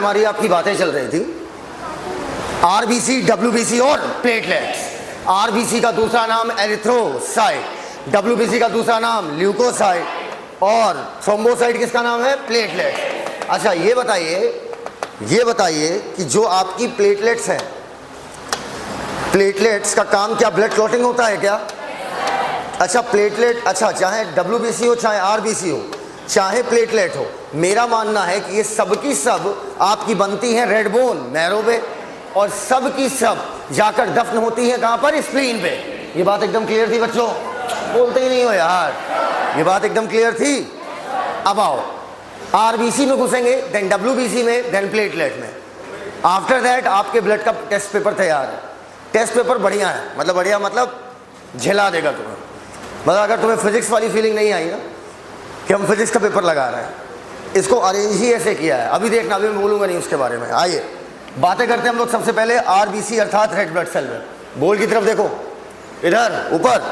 हमारी आपकी बातें चल रही थी आरबीसी, डब्ल्यूबीसी और प्लेटलेट्स। आरबीसी का दूसरा नाम एरिथ्रोसाइट, डब्ल्यूबीसी का दूसरा नाम ल्यूकोसाइट और थ्रोम्बोसाइट किसका नाम है? प्लेटलेट। अच्छा ये बताइए कि जो आपकी प्लेटलेट्स हैं, प्लेटलेट्स का काम क्या ब्लड क्लॉटिंग होता है क्या? अच्छा प्लेटलेट, अच्छा चाहे डब्ल्यूबीसी हो चाहे आरबीसी हो चाहे प्लेटलेट हो, मेरा मानना है कि ये सब की सब आपकी बनती हैं रेड बोन मैरो पे और सब की सब जाकर दफन होती हैं कहाँ पर? स्प्लीन पे। ये बात एकदम क्लियर थी बच्चों? बोलते ही नहीं हो यार, ये बात एकदम क्लियर थी। अब आओ आरबीसी में घुसेंगे, देन डब्ल्यूबीसी में, देन प्लेटलेट में। आफ्टर दैट आपके ब्लड का टेस्ट पेपर तैयार है। टेस्ट पेपर बढ़िया है, मतलब बढ़िया मतलब झिला देगा तुम्हें। मतलब अगर तुम्हें फिजिक्स वाली फीलिंग नहीं आई ना कि हम फिजिक्स का पेपर लगा रहे हैं, इसको अरेंज ही ऐसे किया है। अभी देखना, अभी मैं बोलूँगा नहीं उसके बारे में। आइए बातें करते हैं हम लोग सबसे पहले आरबीसी अर्थात रेड ब्लड सेल में। बोर्ड की तरफ देखो, इधर ऊपर।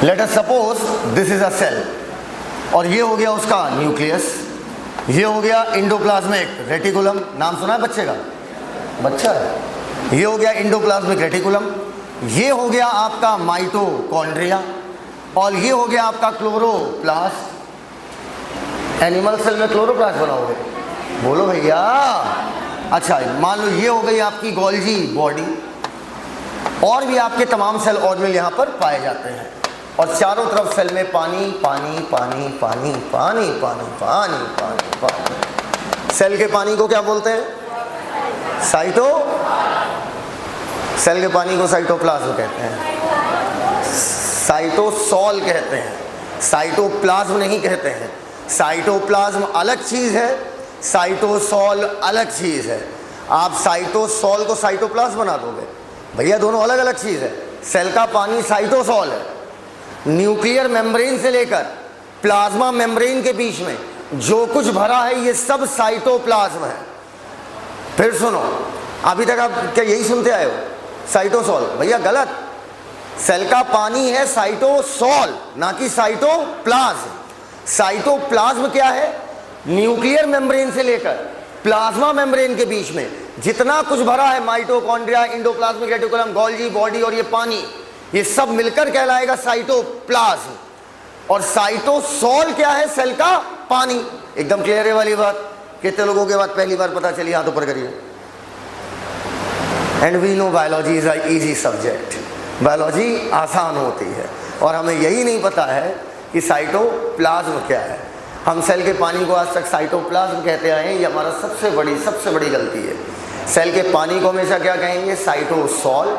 Let us suppose this is a cell और ये हो गया उसका न्यूक्लियस, ये हो गया इंडोप्लाज्मिक रेटिकुलम। नाम सुना है बच्चे का? बच्चा है। ये हो गया इंडोप्लाज्मिक रेटिकुलम, ये हो गया आपका माइटोकॉन्ड्रिया और ये हो गया आपका क्लोरोप्लास्ट। एनिमल सेल में क्लोरोप्लास्ट बनाओगे? बोलो भैया। अच्छा मान लो ये हो गई आपकी गोल्जी बॉडी और भी आपके तमाम सेल ऑर्गेनेल यहाँ पर पाए जाते हैं और चारों तरफ सेल में पानी पानी पानी पानी पानी पानी पानी पानी पानी। सेल के पानी को क्या बोलते हैं? साइटो। सेल के पानी को साइटोप्लाज्म कहते हैं, साइटोसॉल कहते हैं, साइटोप्लाज्म नहीं कहते हैं। साइटोप्लाज्म अलग चीज़ है, साइटोसॉल अलग चीज़ है। आप साइटोसॉल को साइटोप्लाज्म बना दोगे? भैया दोनों अलग अलग चीज़ है। सेल का पानी साइटोसॉल है, न्यूक्लियर मेम्ब्रेन से लेकर प्लाज्मा मेम्ब्रेन के बीच में जो कुछ भरा है ये सब साइटोप्लाज्म है। फिर सुनो, अभी तक आप क्या यही सुनते आए हो? साइटोसॉल? भैया गलत। सेल का पानी है साइटोसॉल, ना कि साइटोप्लाज्म। साइटोप्लाज्म क्या है? न्यूक्लियर मेम्ब्रेन से लेकर प्लाज्मा मेम्ब्रेन के बीच में जितना कुछ भरा है, mitochondria, endoplasmic reticulum, Golgi body और ये पानी, ये सब मिलकर कहलाएगा साइटोप्लाज्म। और साइटोसॉल क्या है? सेल का पानी। एकदम क्लियर है वाली बात? कितने लोगों के बाद पहली बार पता चली? हाथ ऊपर करिए। And we know biology is a easy subject. Biology आसान होती है और हमें यही नहीं पता है कि साइटोप्लाज्म क्या है। हम सेल के पानी को आज तक साइटोप्लाज्म कहते आए हैं, ये हमारा सबसे बड़ी गलती है। सेल के पानी को हमेशा क्या कहेंगे? साइटोसॉल।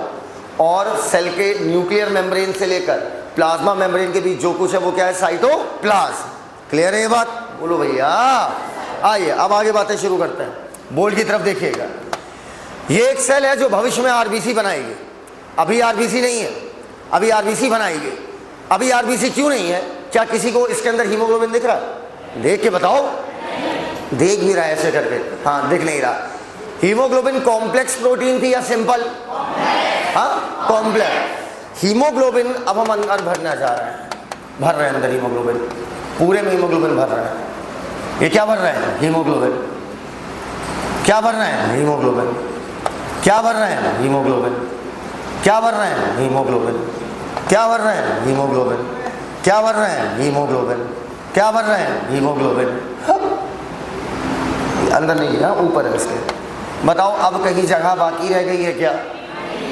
और सेल के न्यूक्लियर मेम्ब्रेन से लेकर प्लाज्मा मेम्ब्रेन के बीच जो कुछ है वो क्या है? साइटोप्लाज्म। क्लियर है ये बात? बोलो भैया। आइए अब आगे बातें शुरू करते हैं। बोर्ड की तरफ देखिएगा। ये एक सेल है जो भविष्य में आरबीसी बनाएगी। अभी आरबीसी नहीं है, अभी आरबीसी बनाएगी। अभी आरबीसी क्यों नहीं है? क्या किसी को इसके अंदर हीमोग्लोबिन दिख रहा है? देख के बताओ। देख भी रहा है ऐसे करके? हाँ, दिख नहीं रहा। हीमोग्लोबिन कॉम्प्लेक्स प्रोटीन थी या सिंपल? हाँ, कॉम्प्लेक्स। हीमोग्लोबिन अब हम अंदर भरना चाह रहे हैं, भर रहे हैं अंदर हीमोग्लोबिन, पूरे में हीमोग्लोबिन भर रहे हैं। ये क्या भर रहे हैं? हीमोग्लोबिन। क्या भर रहे हैं? हीमोग्लोबिन। क्या भर रहे हैं? हीमोग्लोबिन। क्या भर रहे हैं? हीमोग्लोबिन। क्या भर रहे हैं? हीमोग्लोबिन। क्या भर रहे हैं? हीमोग्लोबिन। क्या भर रहे हैं? हीमोग्लोबिन। अंदर नहीं है, ऊपर है इसके। बताओ अब कहीं जगह बाकी रह गई है क्या?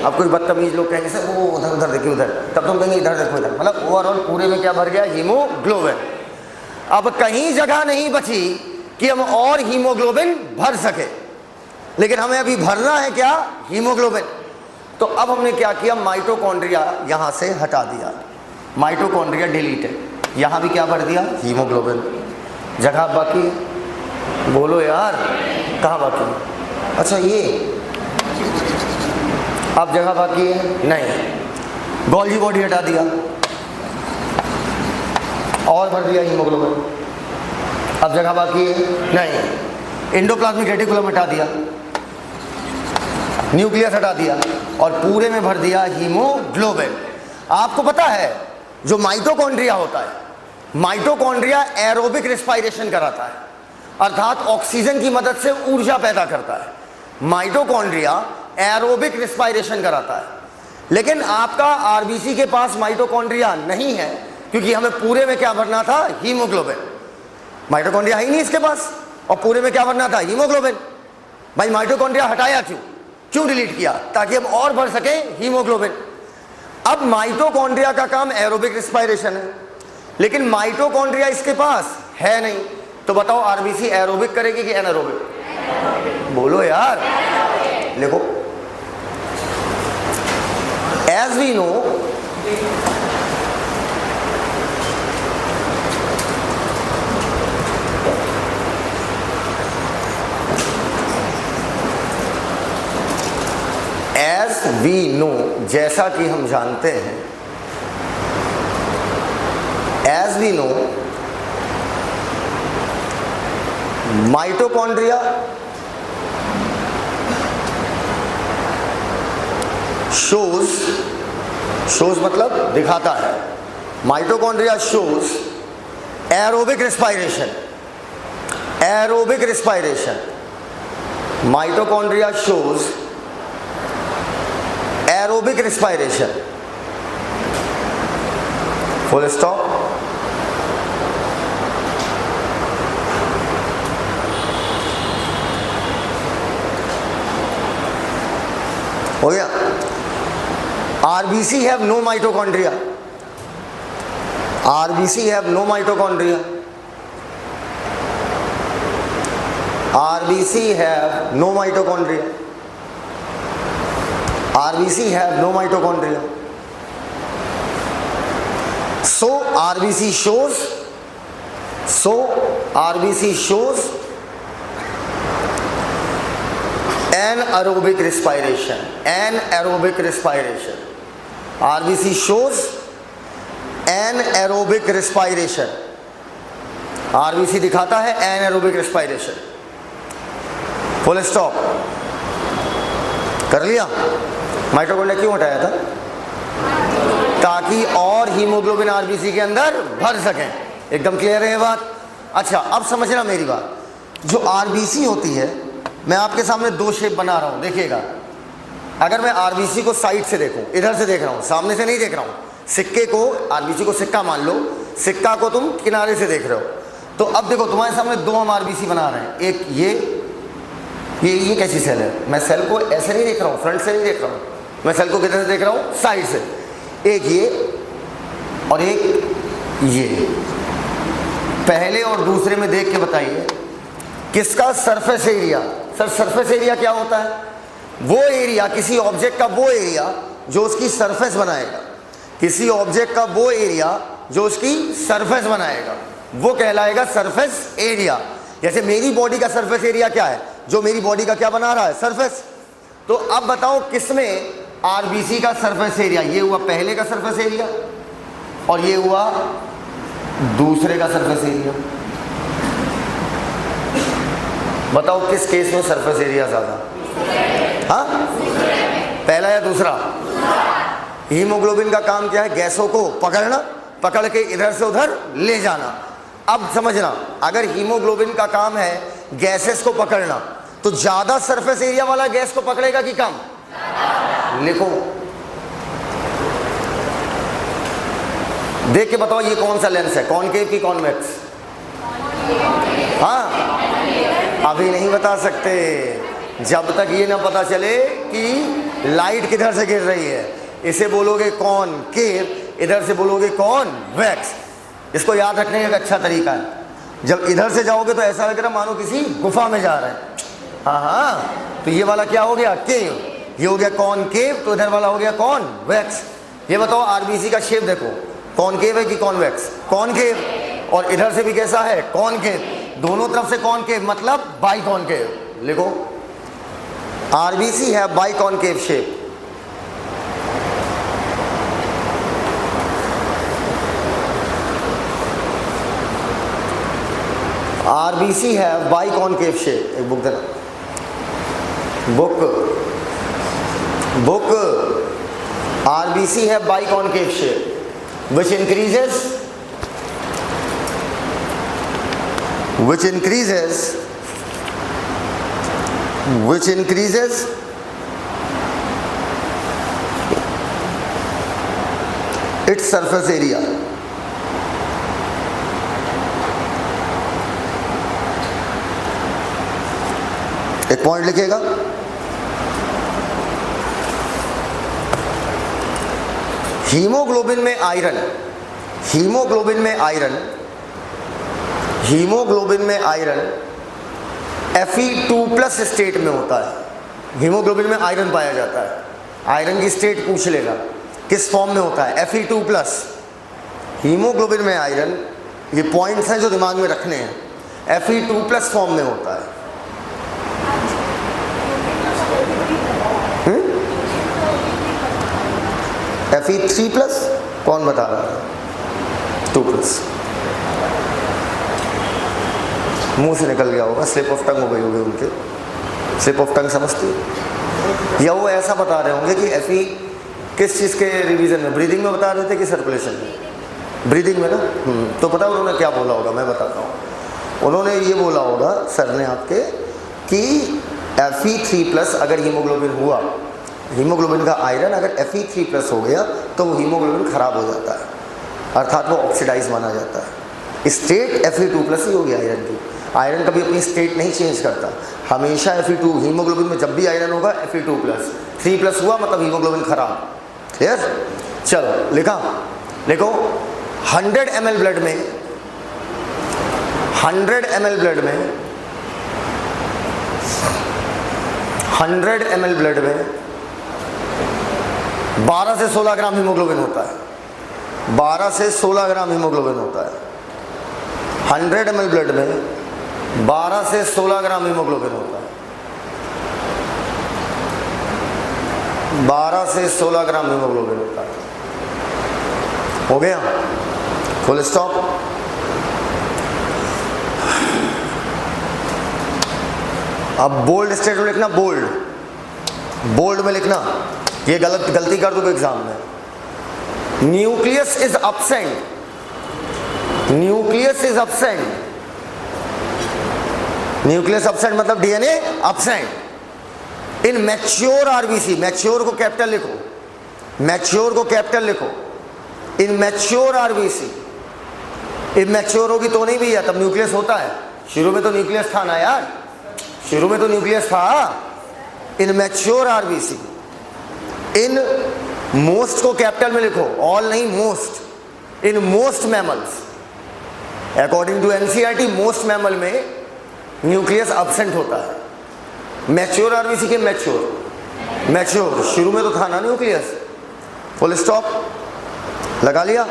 अब कुछ बदतमीज लोग कहेंगे सर वो उधर उधर देखिए उधर, तब तुम कहेंगे इधर देखो इधर। मतलब ओवरऑल पूरे में क्या भर गया? हीमोग्लोबिन। अब कहीं जगह नहीं बची कि हम और हीमोग्लोबिन भर सके, लेकिन हमें अभी भरना है क्या? हीमोग्लोबिन। तो अब हमने क्या किया? माइटोकॉन्ड्रिया यहां से हटा दिया, माइटोकॉन्ड्रिया डिलीट है। यहां भी क्या भर दिया? हीमोग्लोबिन। जगह बाकी है? बोलो यार, कहाँ बाकी है? अच्छा ये अब जगह बाकी है? नहीं। गोल्जी बॉडी हटा दिया और भर दिया हीमोग्लोबिन। अब जगह बाकी है? नहीं। इंडोप्लाज्मिक रेटिकुलम हटा दिया, न्यूक्लियस हटा दिया और पूरे में भर दिया हीमोग्लोबिन। आपको पता है जो माइटोकॉन्ड्रिया होता है, माइटोकॉन्ड्रिया एरोबिक रेस्पिरेशन कराता है अर्थात ऑक्सीजन की मदद से ऊर्जा पैदा करता है। माइटोकॉन्ड्रिया एरोबिक रिस्पायरेशन कराता है। लेकिन आपका आरबीसी के पास माइटोकॉन्ड्रिया नहीं है, क्योंकि हमें पूरे में क्या भरना था? हीमोग्लोबिन। माइटोकॉन्ड्रिया है ही नहीं इसके पास, और पूरे में क्या भरना था? हीमोग्लोबिन। भाई माइटोकॉन्ड्रिया हटाया क्यों डिलीट किया? ताकि हम और भर सके हीमोग्लोबिन। अब माइटोकॉन्ड्रिया का काम एरोबिक रिस्पायरेशन है, लेकिन माइटोकॉन्ड्रिया इसके पास है नहीं, तो बताओ आरबीसी एरोबिक करेगी कि एनारोबिक? बोलो यार, लिखो। एज वी नो, जैसा कि हम जानते हैं, as we know, mitochondria shows मतलब दिखाता है। Mitochondria shows aerobic respiration. Mitochondria shows aerobic respiration. Full stop. हो गया। RBC have no mitochondria. RBC have no mitochondria. RBC have no mitochondria. RBC have no mitochondria. So RBC shows anaerobic respiration. RBC shows anaerobic respiration. RBC दिखाता है anaerobic respiration. Full stop. कर लिया? Mitochondria क्यों हटाया था? ताकि और haemoglobin RBC के अंदर भर सकें। एकदम क्लियर है ये बात? अच्छा, अब समझना मेरी बात। जो आरबीसी होती है, मैं आपके सामने दो शेप बना रहा हूं, देखिएगा। अगर मैं आरबीसी को साइड से देखूं, इधर से देख रहा हूं, सामने से नहीं देख रहा हूं, सिक्के को, आरबीसी को सिक्का मान लो, सिक्का को तुम किनारे से देख रहे हो, तो अब देखो तुम्हारे सामने दो हम आरबीसी बना रहे हैं। एक ये कैसी सेल है? मैं सेल को ऐसे नहीं देख रहा हूँ, फ्रंट से नहीं देख रहा हूँ, मैं सेल को किधर से देख रहा हूँ? साइड से। एक ये और एक ये। पहले और दूसरे में देख के बताइए किसका surface area. Sir surface area क्या होता है? वो एरिया, किसी ऑब्जेक्ट का वो एरिया जो उसकी सरफेस बनाएगा। किसी ऑब्जेक्ट का वो एरिया जो उसकी सरफेस बनाएगा, वो कहलाएगा सरफेस एरिया। जैसे मेरी बॉडी का सरफेस एरिया क्या है? जो मेरी बॉडी का क्या बना रहा है? सरफेस। तो अब बताओ किसमें आरबीसी का सरफेस एरिया? ये हुआ पहले का सरफेस एरिया और ये हुआ दूसरे का सरफेस एरिया। बताओ किस केस में सरफेस एरिया ज्यादा? हाँ, पहला या दूसरा? हीमोग्लोबिन का काम क्या है? गैसों को पकड़ना, पकड़ के इधर से उधर ले जाना। अब समझना, अगर हीमोग्लोबिन का काम है गैसेस को पकड़ना, तो ज्यादा सरफेस एरिया वाला गैस को पकड़ेगा कि कम? लिखो, देख के बताओ ये कौन सा लेंस है, कॉनकेव की कॉन्वेक्स? हाँ, अभी नहीं बता सकते जब तक ये ना पता चले कि लाइट किधर से गिर रही है। इसे बोलोगे कॉनकेव, इधर से बोलोगे कॉन्वेक्स। इसको याद रखने का एक अच्छा तरीका है, जब इधर से जाओगे तो ऐसा लग रहा मानो किसी गुफा में जा रहे हैं। हाँ, तो ये वाला क्या हो गया? केव। ये हो गया कॉनकेव, तो इधर वाला हो गया कॉन्वेक्स। ये बताओ आरबीसी का शेप देखो, कॉनकेव है कि कॉन्वेक्स? कॉनकेव। और इधर से भी कैसा है? कॉनकेव। दोनों तरफ से कॉनकेव मतलब बाई कॉनकेव। लिखो, आरबीसी है बाई कॉनकेव शेप। आरबीसी है बाई कॉनकेव शेप। एक बुक देना, बुक। आरबीसी है by concave shape which which increases its surface area. एक पॉइंट लिखिएगा, हीमोग्लोबिन में आयरन Fe2+ स्टेट में होता है। हीमोग्लोबिन में आयरन पाया जाता है, आयरन की स्टेट पूछ लेगा किस फॉर्म में होता है, Fe2+। हीमोग्लोबिन में आयरन, ये पॉइंट्स हैं जो दिमाग में रखने हैं, Fe2+ फॉर्म में होता है। Fe3+, कौन बता रहा है? 2+, मुंह से निकल गया होगा, स्लिप ऑफ टंग हो गई होगी उनके, स्लिप ऑफ टंग समझती है? या वो ऐसा बता रहे होंगे कि Fe किस चीज़ के रिवीजन में, ब्रीदिंग में बता रहे थे कि सर्कुलेशन में? ब्रीदिंग में ना। तो पता उन्होंने क्या बोला होगा, मैं बताता हूँ। उन्होंने ये बोला होगा सर ने आपके कि Fe3+ अगर हीमोग्लोबिन हुआ, हीमोग्लोबिन का आयरन अगर Fe3+ हो गया तो वो हीमोग्लोबिन खराब हो जाता है, अर्थात वो ऑक्सीडाइज माना जाता है। स्टेट Fe2+ ही होगी आयरन की। आयरन कभी अपनी स्टेट नहीं चेंज करता, हमेशा Fe2, हीमोग्लोबिन में जब भी आयरन होगा Fe2+। 3+ हुआ मतलब हीमोग्लोबिन खराब। क्लियर? चलो लिखा, देखो 100 ml ब्लड में 100 ml ब्लड में 12 से 16 ग्राम हीमोग्लोबिन होता है। 12 से 16 ग्राम हीमोग्लोबिन होता है। 100 ml ब्लड में 12 से 16 ग्राम हीमोग्लोबिन होता है। 12 से 16 ग्राम हीमोग्लोबिन होता है। हो गया? Full stop. अब बोल्ड स्टेट में लिखना, बोल्ड में लिखना, ये गलती कर दो एग्जाम में। Nucleus is absent, nucleus absent मतलब DNA absent in mature RBC. Mature को कैपिटल लिखो, इन मैच्योर आरबीसी। इमैच्योर होगी तो नहीं भैया, तब न्यूक्लियस होता है। शुरू में तो न्यूक्लियस था ना यार, शुरू में तो न्यूक्लियस था। In mature RBC, in most को कैपिटल में लिखो, ऑल नहीं most. In most mammals, according to NCERT most mammal में न्यूक्लियस एब्सेंट होता है। मैच्योर आरबीसी के मैच्योर, शुरू में तो था ना न्यूक्लियस। फुल स्टॉप लगा लिया।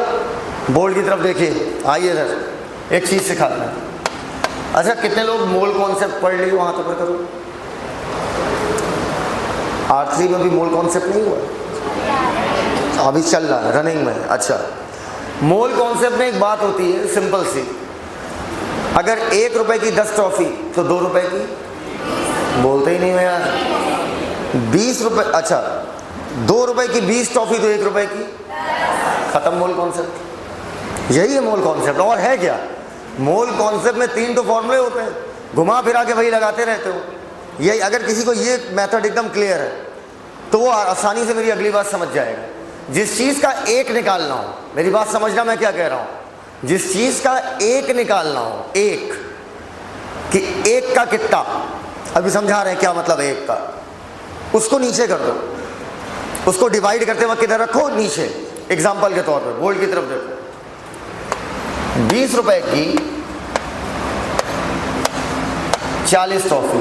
बोल्ड की तरफ देखिए, आइए सर एक चीज सिखाता है। अच्छा, कितने लोग मोल कॉन्सेप्ट पढ़ लिए वहां तक करो? R3 में भी मोल कॉन्सेप्ट नहीं हुआ, अभी चल रहा है रनिंग में। अच्छा, मोल कॉन्सेप्ट में एक बात होती है सिंपल सी, अगर 1 रुपए की 10 टॉफी तो 2 रुपए की, बोलते ही नहीं हो यार। 20 रुपए, अच्छा 2 रुपए की 20 टॉफी तो 1 रुपए की, खत्म मोल कॉन्सेप्ट। यही है मोल कॉन्सेप्ट। और है क्या? मोल कॉन्सेप्ट में 3 तो फॉर्मूले होते हैं, घुमा फिरा के वही लगाते रहते हो। यही अगर किसी को ये मेथड एकदम क्लियर है तो वो आसानी से मेरी अगली बात समझ जाएगा। जिस चीज़ का एक निकालना हो, मेरी बात समझना मैं क्या कह रहा हूँ, जिस चीज़ का एक निकालना हो, एक कि एक का कितना, अभी समझा रहे हैं क्या मतलब एक का, उसको नीचे कर दो, उसको डिवाइड करते वक्त किधर रखो? नीचे। एग्जाम्पल के तौर पर बोल्ड की तरफ देखो, 20 रुपए की 40 टॉफी।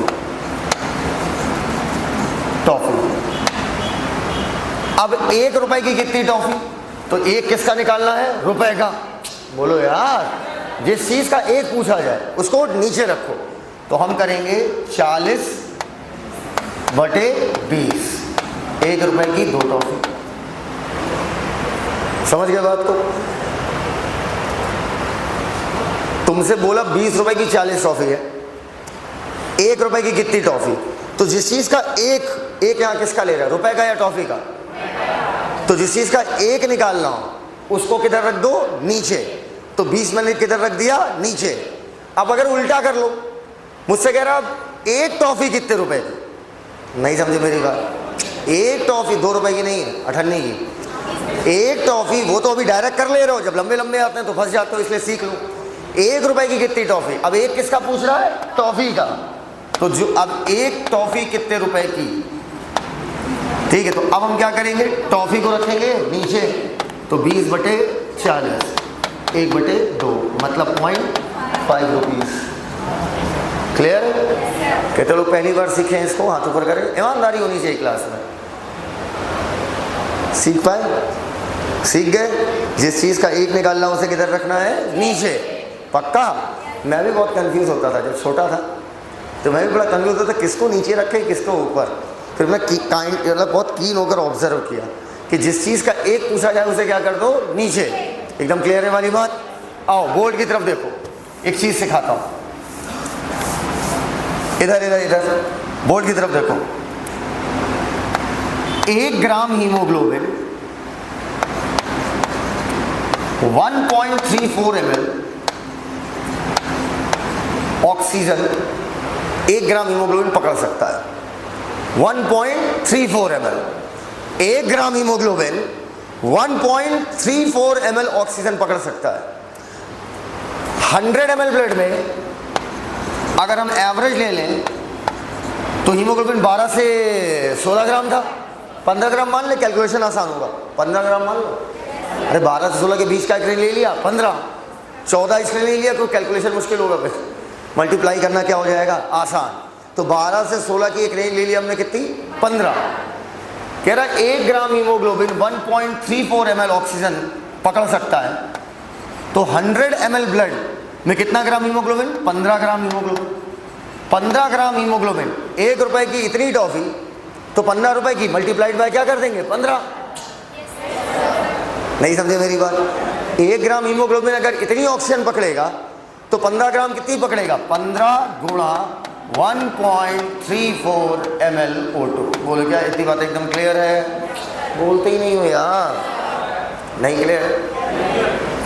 अब 1 रुपए की कितनी टॉफी? तो एक किसका निकालना है? रुपए का। बोलो यार, जिस चीज का एक पूछा जाए उसको नीचे रखो। तो हम करेंगे 40/20, 1 रुपए की 2 टॉफी। समझ गए बात को? तुमसे बोला 20 रुपए की 40 टॉफी है, 1 रुपए की कितनी टॉफी? तो जिस चीज का एक यहां किसका ले रहा है? रुपए का या टॉफी का? तो जिस चीज का एक निकालना हो उसको किधर रख दो? नीचे। तो 20 मैंने किधर रख दिया? नीचे। अब अगर उल्टा कर लो, मुझसे कह रहा अब एक टॉफी कितने रुपए की, नहीं समझे मेरी बात। एक टॉफी 2 रुपए की नहीं है, 98 की एक टॉफी। वो तो अभी डायरेक्ट कर ले रहे हो, जब लंबे लंबे आते हैं तो फंस जाते हो, इसलिए सीख लो। 1 रुपए की कितनी टॉफी, अब एक किसका पूछ रहा है, टॉफी का। तो जो अब एक टॉफी कितने रुपए की, ठीक है। तो अब हम क्या करेंगे, टॉफी को रखेंगे नीचे, तो 20/40 1/2 मतलब 0.5 रुपीज। क्लियर है? कहते लोग पहली बार सीखे हैं इसको, हाथ ऊपर करें। ईमानदारी होनी चाहिए क्लास में। सीख पाए, सीख गए। जिस चीज़ का एक निकालना उसे किधर रखना है, नीचे, पक्का। मैं भी बहुत कंफ्यूज होता था जब छोटा था, तो मैं भी बड़ा कंफ्यूज होता था किसको नीचे रखे किसको ऊपर। फिर मैं मतलब बहुत कीन होकर ऑब्जर्व किया कि जिस चीज़ का एक पूछा जाए उसे क्या कर दो, नीचे। एकदम क्लियर है वाली बात। आओ बोर्ड की तरफ देखो, एक चीज़ सिखाता हूँ। इधर इधर इधर बोर्ड की तरफ देखो। 1 ग्राम हीमोग्लोबिन 1.34 ml ऑक्सीजन 1 ग्राम हीमोग्लोबिन पकड़ सकता है। 1.34 ml 1 ग्राम हीमोग्लोबिन 1.34 ml ऑक्सीजन पकड़ सकता है। 100 ml ब्लड में अगर हम एवरेज ले लें तो हीमोग्लोबिन 12 से 16 ग्राम था। 15 ग्राम मान ले, कैलकुलेशन आसान होगा। 15 ग्राम मान लो। अरे 12 से 16 के बीच का एक रेंज ले लिया, 15। 14 इसने ले लिया तो कैलकुलेशन मुश्किल होगा, फिर मल्टीप्लाई करना क्या हो जाएगा, आसान। तो 12 से 16 की एक रेंज ले लिया हमने, कितनी, 15। कह रहा 1 ग्राम हीमोग्लोबिन 1.34 ml ऑक्सीजन पकड़ सकता है। तो 100 ml ब्लड में कितना ग्राम हीमोग्लोबिन, 15 ग्राम हीमोग्लोबिन। 15 ग्राम हीमोग्लोबिन, 1 रुपए की इतनी टॉफी, तो 15 रुपए की मल्टीप्लाइड बाय क्या कर देंगे, 15। नहीं समझे मेरी बात। 1 ग्राम हीमोग्लोबिन अगर इतनी ऑक्सीजन पकड़ेगा तो 15 ग्राम कितनी पकड़ेगा, 15 गुणा 1.34 ml O2। बोलो क्या इतनी बात एकदम क्लियर है? बोलते ही नहीं हो यार, नहीं क्लियर।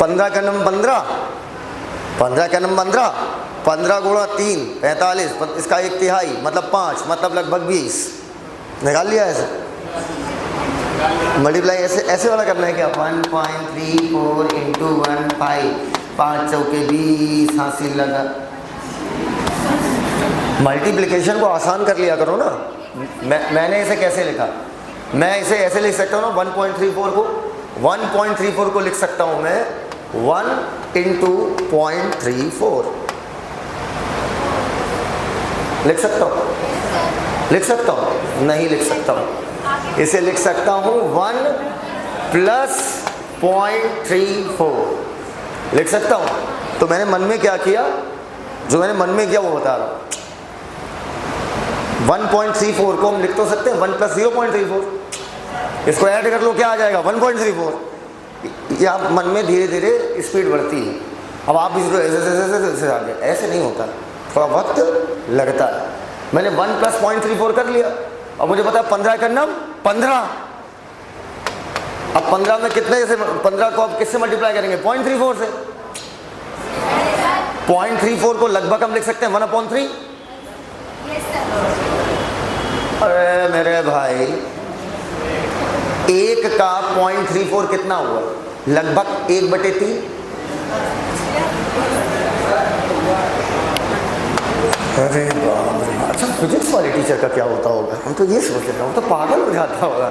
15 का नंबर 15 का नंबर 15 गुणा 3 45, इसका 1/3 मतलब 5, मतलब लगभग 20। निकाल लिया ऐसे, मल्टीप्लाई ऐसे वाला करना है क्या, 1.34 इंटू 1/5, 5 चौके 20, हासिल लगा। मल्टीप्लिकेशन को आसान कर लिया करो ना। मैंने इसे कैसे लिखा, मैं इसे ऐसे लिख सकता हूँ ना, 1.34 को लिख सकता हूँ मैं 1 इंटू 0.34 लिख सकता हूँ, लिख सकता हूँ, नहीं लिख सकता हूँ। इसे लिख सकता हूँ 1 प्लस 0.34 लिख सकता हूँ। तो मैंने मन में क्या किया, जो मैंने मन में किया वो बता रहा हूँ। 1.34 को हम लिख तो सकते हैं 1 प्लस 0.34, इसको ऐड कर लो क्या आ जाएगा, 1.34। या मन में धीरे धीरे स्पीड बढ़ती है। अब आप इसको ऐसे आगे, ऐसे नहीं होता, थोड़ा वक्त लगता है। मैंने 1 प्लस 0.34 कर लिया। अब मुझे पता है 15 का नम 15। अब 15 में कितने, जैसे 15 को अब किससे मल्टीप्लाई करेंगे, 0.34 से। 0.34 को लगभग हम लिख सकते हैं 1/3। अरे मेरे भाई, 1 का 0.34 कितना हुआ, लगभग 1/3। अरे अच्छा, फिजिक्स वाले टीचर का क्या होता होगा, हम तो ये सोच रहे हैं, तो पागल हो जाता होगा।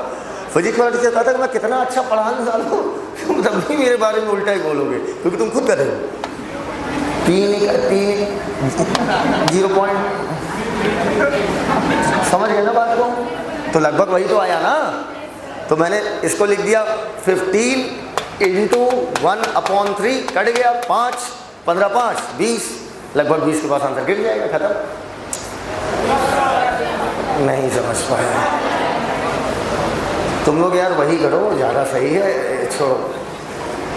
फिजिक्स वाला टीचर कहता है कि मैं कितना अच्छा पढ़ाने वाला हूँ, तुम तब भी मेरे बारे में उल्टा ही बोलोगे, क्योंकि तुम खुद कर रहे हो। 3 0. समझ गए ना बात को? तो लगभग वही तो आया ना। तो मैंने इसको लिख दिया 15 इंटू 1/3, कट गया 5, 15 5 20, लगभग 20 के पास आंसर गिर जाएगा, खत्म। नहीं समझ पाए तुम लोग यार, वही करो ज़्यादा सही है, छोड़ो।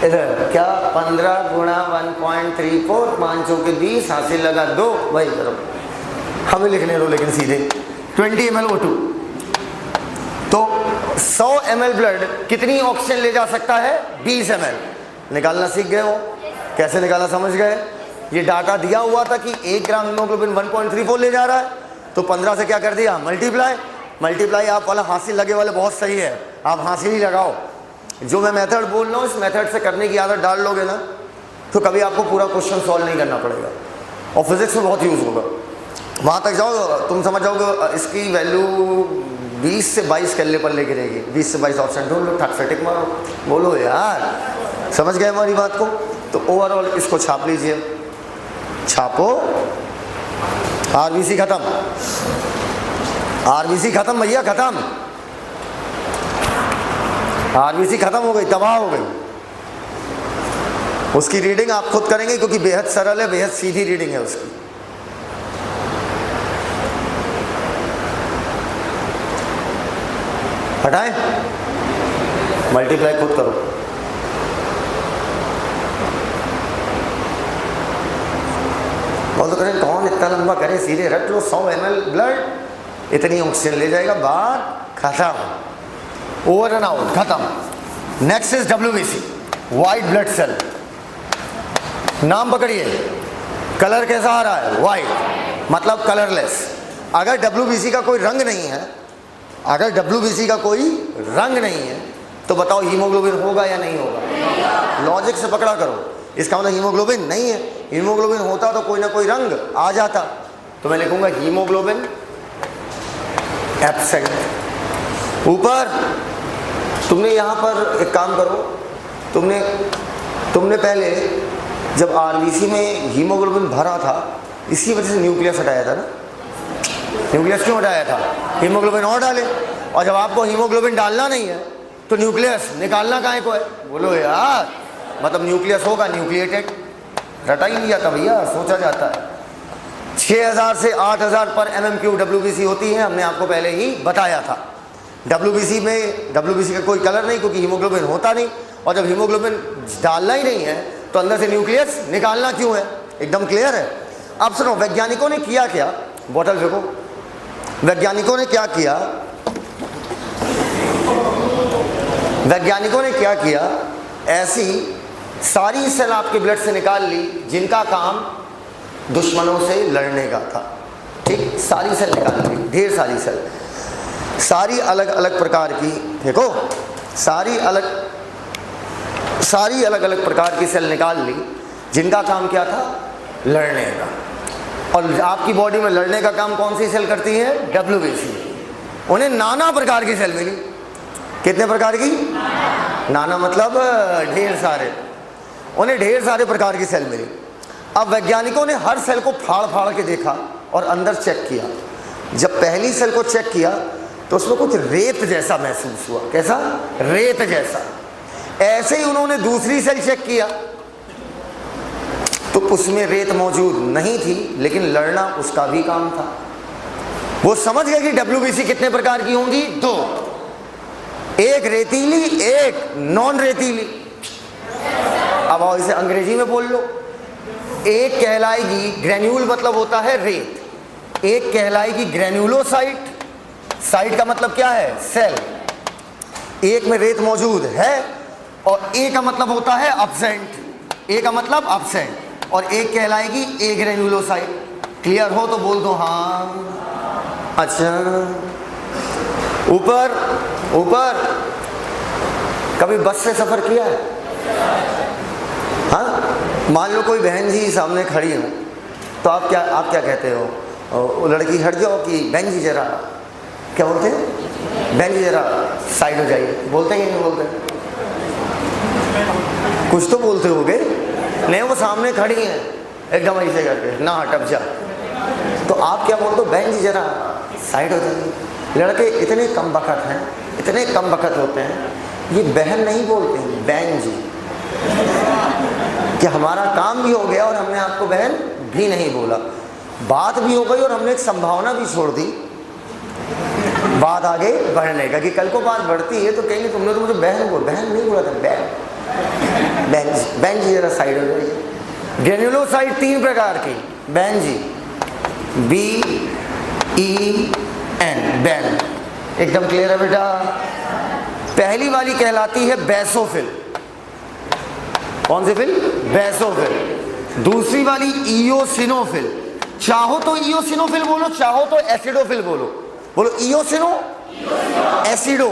इधर क्या, 15 गुणा 1.34, 5 चौके 20, हासिल लगा 2, वही करो। हमें लिखने दो लेकिन सीधे 20 ml O2। तो 100 ml ब्लड कितनी ऑक्सीजन ले जा सकता है, 20 ml। निकालना सीख गए हो, कैसे निकालना समझ गए। ये डाटा दिया हुआ था कि 1 ग्राम हीमोग्लोबिन 1.34 ले जा रहा है, तो 15 से क्या कर दिया, मल्टीप्लाई। आप वाला हासिल लगे वाले बहुत सही है, आप हासिल ही लगाओ। जो मैं मेथड बोल रहा हूँ, इस मेथड से करने की आदत डाल लोगे ना, तो कभी आपको पूरा क्वेश्चन सॉल्व नहीं करना पड़ेगा और फिजिक्स में बहुत यूज़ होगा। वहाँ तक जाओ, तुम समझ जाओगे इसकी वैल्यू 20 से 22 केल्विन पर लेके रहेगी। 20 से 22 ऑप्शन ढूंढ लो, ठक से टिक मारो, बोलो यार समझ गए हमारी बात को। तो ओवरऑल इसको छाप लीजिए, छापो। आरबीसी खत्म, आरबीसी खत्म भैया, खत्म। आरबीसी खत्म हो गई, तबाह हो गई। उसकी रीडिंग आप खुद करेंगे क्योंकि बेहद सरल है, बेहद सीधी रीडिंग है उसकी। हटाएं, मल्टीप्लाई खुद करो। बोल तो करें कौन इतना लंबा करे, सीधे रख लो। 100 ml ब्लड, इतनी ऑक्सीजन ले जाएगा, बात खत्म, ओवर एंड आउट, खत्म। Next is WBC, white blood cell. नाम पकड़िए, कलर कैसा आ रहा है, व्हाइट, मतलब कलरलेस। अगर WBC का कोई रंग नहीं है, अगर WBC का कोई रंग नहीं है, तो बताओ हीमोग्लोबिन होगा या नहीं होगा? लॉजिक से पकड़ा करो। इसका मतलब हीमोग्लोबिन नहीं है। हीमोग्लोबिन होता तो कोई ना कोई रंग आ जाता, तो मैं लिखूंगा हीमोग्लोबिन एब्सेंट। ऊपर तुमने यहाँ पर एक काम करो, तुमने पहले जब आरबीसी में हीमोग्लोबिन भरा था, इसी वजह से न्यूक्लियस हटाया था ना। न्यूक्लियस क्यों हटाया था? हीमोग्लोबिन और डाले। और जब आपको हीमोग्लोबिन डालना नहीं है तो न्यूक्लियस निकालना काहे को है? बोलो यार, मतलब न्यूक्लियस होगा न्यूक्लिएटेड। रटा ही लिया था भैया, सोचा जाता है। 6000 से 8000 पर MMQ WBC होती है, हमने आपको पहले ही बताया था। WBC का कोई कलर नहीं, क्योंकि हीमोग्लोबिन होता नहीं। और जब हीमोग्लोबिन डालना ही नहीं है तो अंदर से न्यूक्लियस निकालना क्यों है? एकदम क्लियर है। अब सुनो, वैज्ञानिकों ने किया क्या? बोतल फेंको। वैज्ञानिकों ने क्या किया? वैज्ञानिकों ने क्या किया? ऐसी सारी सेल आपके ब्लड से निकाल ली जिनका काम दुश्मनों से लड़ने का था। ठीक, सारी सेल निकाल ली, ढेर सारी सेल, सारी अलग अलग प्रकार की, देखो सारी अलग अलग प्रकार की सेल निकाल ली जिनका काम क्या था? लड़ने का। और आपकी बॉडी में लड़ने का काम कौन सी सेल करती है? WBC। उन्हें नाना प्रकार की सेल मिली। कितने प्रकार की? नाना मतलब ढेर सारे। उन्हें ढेर सारे प्रकार की सेल मिली। अब वैज्ञानिकों ने हर सेल को फाड़ फाड़ के देखा और अंदर चेक किया। जब पहली सेल को चेक किया तो उसमें कुछ रेत जैसा महसूस हुआ। कैसा? रेत जैसा। ऐसे ही उन्होंने दूसरी सेल चेक किया तो उसमें रेत मौजूद नहीं थी, लेकिन लड़ना उसका भी काम था। वो समझ गए कि WBC कितने प्रकार की होंगी? 2, एक रेतीली, एक नॉन रेतीली। अब आओ इसे अंग्रेजी में बोल लो। एक कहलाएगी ग्रेन्यूल, मतलब होता है रेत। एक कहलाएगी ग्रेन्यूलोसाइट। साइट का मतलब क्या है? सेल। एक में रेत मौजूद है और ए का मतलब होता है अब्सेंट। ए का मतलब अब्सेंट। और एक कहलाएगी ए ग्रेन्यूलोसाइट। क्लियर हो तो बोल दो हाँ। अच्छा, ऊपर कभी बस से सफर किया है? हाँ, मान लो कोई बहन जी सामने खड़ी हो तो आप क्या कहते हो? वो लड़की हट जाओ कि बहन जी जरा, क्या बोलते हैं? बहन जी जरा साइड हो जाइए। बोलते हैं कि नहीं बोलते? कुछ तो बोलते होगे। नहीं, वो सामने खड़ी हैं एकदम ऐसे करके, ना हटक जा। तो आप क्या बोलते हो? बहन जी जरा साइड हो जाइए। लड़के इतने कम बखत हैं, इतने कम बखत होते हैं, ये बहन नहीं बोलते हैं, बहन जी। कि हमारा काम भी हो गया और हमने आपको बहन भी नहीं बोला। बात भी हो गई और हमने एक संभावना भी छोड़ दी बात आगे बढ़ने का, कि कल को बात बढ़ती है तो कहेंगे तुमने तो मुझे बहन नहीं बोला था, बहन जी जरा साइड हो जाइए। ग्रेन्युलोसाइट 3 प्रकार की, बहन जी, BEN, बैन। एकदम क्लियर है बेटा? पहली वाली कहलाती है बेसोफिल। कौन सी फिल? बेसोफिल। दूसरी वाली इयोसिनोफिल, चाहो तो इयोसिनोफिल बोलो, चाहो तो एसिडोफिल बोलो। बोलो इयोसिनो एसिडो,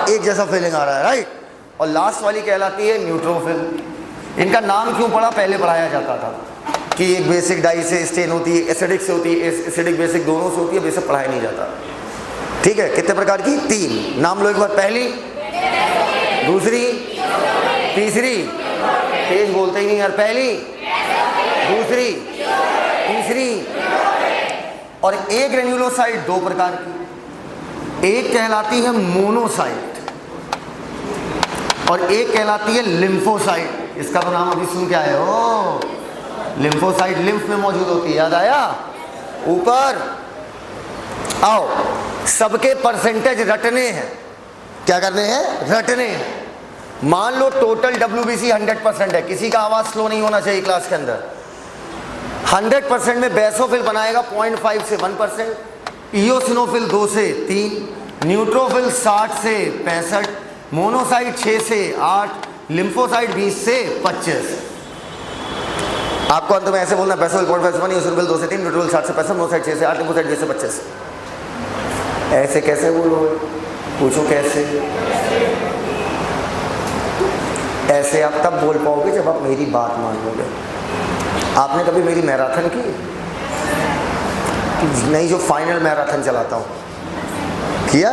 एक जैसा फीलिंग आ रहा है, राइट। और लास्ट वाली कहलाती है न्यूट्रोफिल। इनका नाम क्यों पड़ा, पहले पढ़ाया जाता था कि एक बेसिक डाई से स्टेन होती है, एसिडिक से होती है, एसिडिक बेसिक दोनों से होती है, बेसिक पढ़ाया नहीं जाता। ठीक है, कितने प्रकार की, 3। नाम लो एक बार, पहली, दूसरी, तीसरी, तेज बोलते ही नहीं यार, पहली, दूसरी, तीसरी। और एक ग्रेन्युलोसाइट 2 प्रकार की, एक कहलाती है मोनोसाइट और एक कहलाती है लिम्फोसाइट। इसका तो नाम अभी सुन के आए हो, लिम्फोसाइट लिम्फ में मौजूद होती है, याद आया। ऊपर आओ, सबके परसेंटेज रटने हैं। क्या करने हैं, रटने हैं। मान लो टोटल WBC 100% है, किसी का आवाज स्लो नहीं होना चाहिए क्लास के अंदर। 100% में बेसोफिल बनाएगा 0.5 से 1%, इयोसिनोफिल 2 से 3, न्यूट्रोफिल 60 से 65, मोनोसाइट 6 से 8, लिम्फोसाइट 20 से 25। आपको अंत में ऐसे बोलना, बेसोफिल 0.5 से 1, इयोसिनोफिल 2 से 3, न्यूट्रोफिल 60 से 65, मोनोसाइट 6 से 8, लिम्फोसाइट 20 से 25। ऐसे कैसे बोलोगे, पूछो कैसे। ऐसे आप तब बोल पाओगे जब आप मेरी बात मान लोगे। आपने कभी मेरी मैराथन की नहीं, जो फाइनल मैराथन चलाता हूँ किया,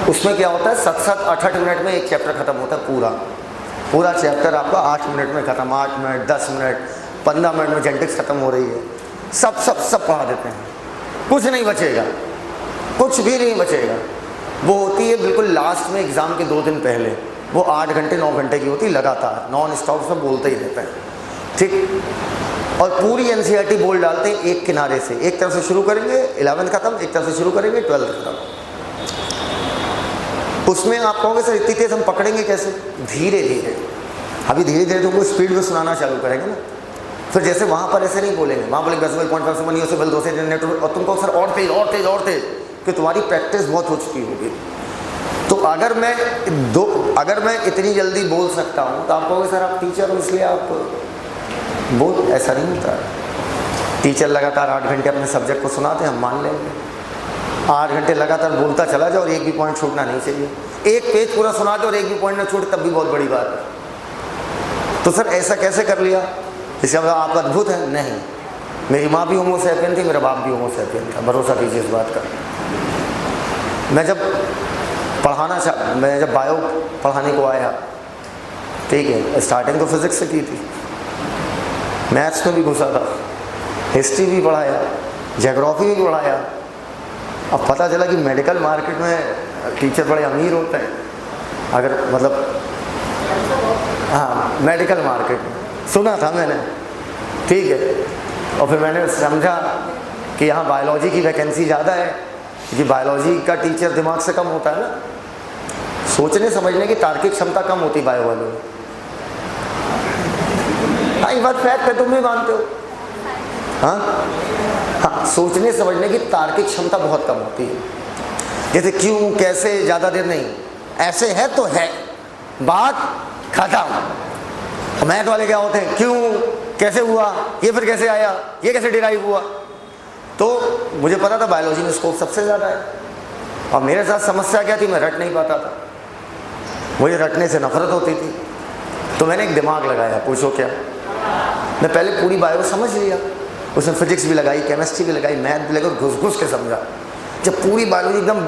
उसमें क्या होता है, 7-8 मिनट में एक चैप्टर खत्म होता है। पूरा चैप्टर आपका 8 मिनट में खत्म, 8 मिनट, 10 मिनट, 15 मिनट में जेनेटिक्स खत्म हो रही है। सब पढ़ा देते हैं, कुछ नहीं बचेगा, कुछ भी नहीं बचेगा। वो होती है बिल्कुल लास्ट में, एग्ज़ाम के 2 दिन पहले, वो 8 घंटे 9 घंटे की होती है, लगातार नॉन स्टॉप सब बोलते ही रहते हैं। ठीक, और पूरी NCERT बोल डालते हैं एक किनारे से, एक तरफ से शुरू करेंगे 11th खत्म, एक तरफ से शुरू करेंगे 12th खत्म। उसमें आप कहोगे सर इतनी तेज हम पकड़ेंगे कैसे, धीरे धीरे। अभी धीरे धीरे तुमको स्पीड में सुनाना चालू करेंगे ना, फिर जैसे वहाँ पर ऐसे नहीं बोलेंगे, वहाँ बोलेंगे बेसोफिल 0.5 से 1, इयोसिनोफिल 2 से 3, और तुमको सर और तेज और तेज और तेज, कि तुम्हारी प्रैक्टिस बहुत हो चुकी होगी। तो अगर मैं इतनी जल्दी बोल सकता हूँ तो आप कहोगे सर आप टीचर हो इसलिए आप बोल, ऐसा नहीं होता। टीचर लगातार 8 घंटे अपने सब्जेक्ट को सुनाते हैं, हम मान लेंगे। 8 घंटे लगातार बोलता चला जाओ और एक भी पॉइंट छूटना नहीं चाहिए। एक पेज पूरा सुना दो और एक भी पॉइंट ना छूटे तब भी बहुत बड़ी बात है। तो सर ऐसा कैसे कर लिया, इसका मतलब आप अद्भुत हैं? नहीं, मेरी माँ भी होमो सैपियन थी, मेरा बाप भी होमो सैपियन था, भरोसा कीजिए इस बात का। मैं जब बायो पढ़ाने को आया, ठीक है, स्टार्टिंग तो फिजिक्स से की थी, मैथ्स में भी घुसा था, हिस्ट्री भी पढ़ाया, ज्योग्राफी भी पढ़ाया। अब पता चला कि मेडिकल मार्केट में टीचर बड़े अमीर होते हैं, अगर मतलब हाँ मेडिकल मार्केट में सुना था मैंने, ठीक है। और फिर मैंने समझा कि यहाँ बायोलॉजी की वैकेंसी ज़्यादा है, क्योंकि बायोलॉजी का टीचर दिमाग से कम होता है ना, सोचने समझने की तार्किक क्षमता कम होती है बायो वालों में। हाँ ये बात फैक्ट है, तुम भी मानते हो। हाँ, सोचने समझने की तार्किक क्षमता बहुत कम होती है। जैसे क्यों, कैसे, ज़्यादा देर नहीं, ऐसे है तो है, बात खत्म। मैथ वाले क्या होते हैं, क्यों, कैसे हुआ, ये फिर कैसे आया, ये कैसे डिराइव हुआ। तो मुझे पता था बायोलॉजी में स्कोप सबसे ज़्यादा है। और मेरे साथ समस्या क्या थी, मैं रट नहीं पाता था, मुझे रटने से नफरत होती थी। तो मैंने एक दिमाग लगाया, पूछो क्या। मैं पहले पूरी बायो समझ लिया, उसमें फिजिक्स भी लगाई, केमिस्ट्री भी लगाई, मैथ भी लगाई, घुस के समझा। जब पूरी बायोलॉजी एकदम